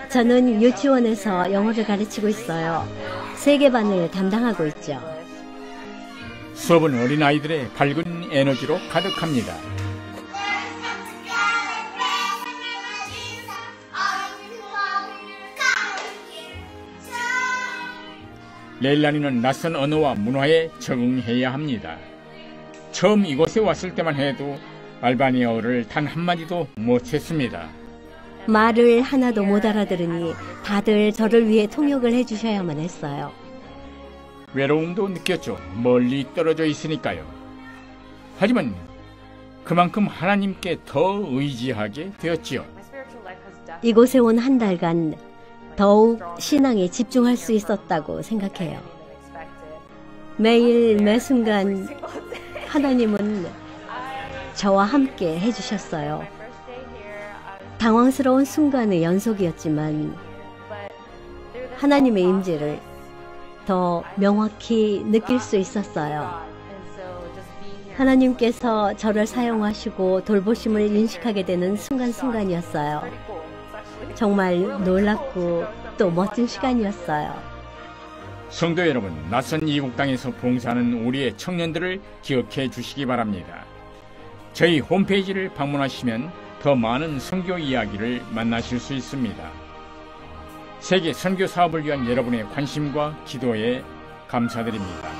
Speaker 6: 저는 유치원에서 영어를 가르치고 있어요. 세계반을 담당하고 있죠.
Speaker 5: 수업은 어린아이들의 밝은 에너지로 가득합니다. 레일란이는 낯선 언어와 문화에 적응해야 합니다. 처음 이곳에 왔을 때만 해도 알바니아어를 단 한마디도 못했습니다.
Speaker 6: 말을 하나도 못 알아들으니 다들 저를 위해 통역을 해주셔야만 했어요.
Speaker 5: 외로움도 느꼈죠. 멀리 떨어져 있으니까요. 하지만 그만큼 하나님께 더 의지하게 되었지요.
Speaker 6: 이곳에 온 한 달간 더욱 신앙에 집중할 수 있었다고 생각해요. 매일 매 순간 하나님은 저와 함께 해주셨어요. 당황스러운 순간의 연속이었지만 하나님의 임재를 더 명확히 느낄 수 있었어요. 하나님께서 저를 사용하시고 돌보심을 인식하게 되는 순간순간이었어요. 정말 놀랍고 또 멋진 시간이었어요.
Speaker 5: 성도 여러분, 낯선 이국 땅에서 봉사하는 우리의 청년들을 기억해 주시기 바랍니다. 저희 홈페이지를 방문하시면 더 많은 선교 이야기를 만나실 수 있습니다. 세계 선교 사업을 위한 여러분의 관심과 기도에 감사드립니다.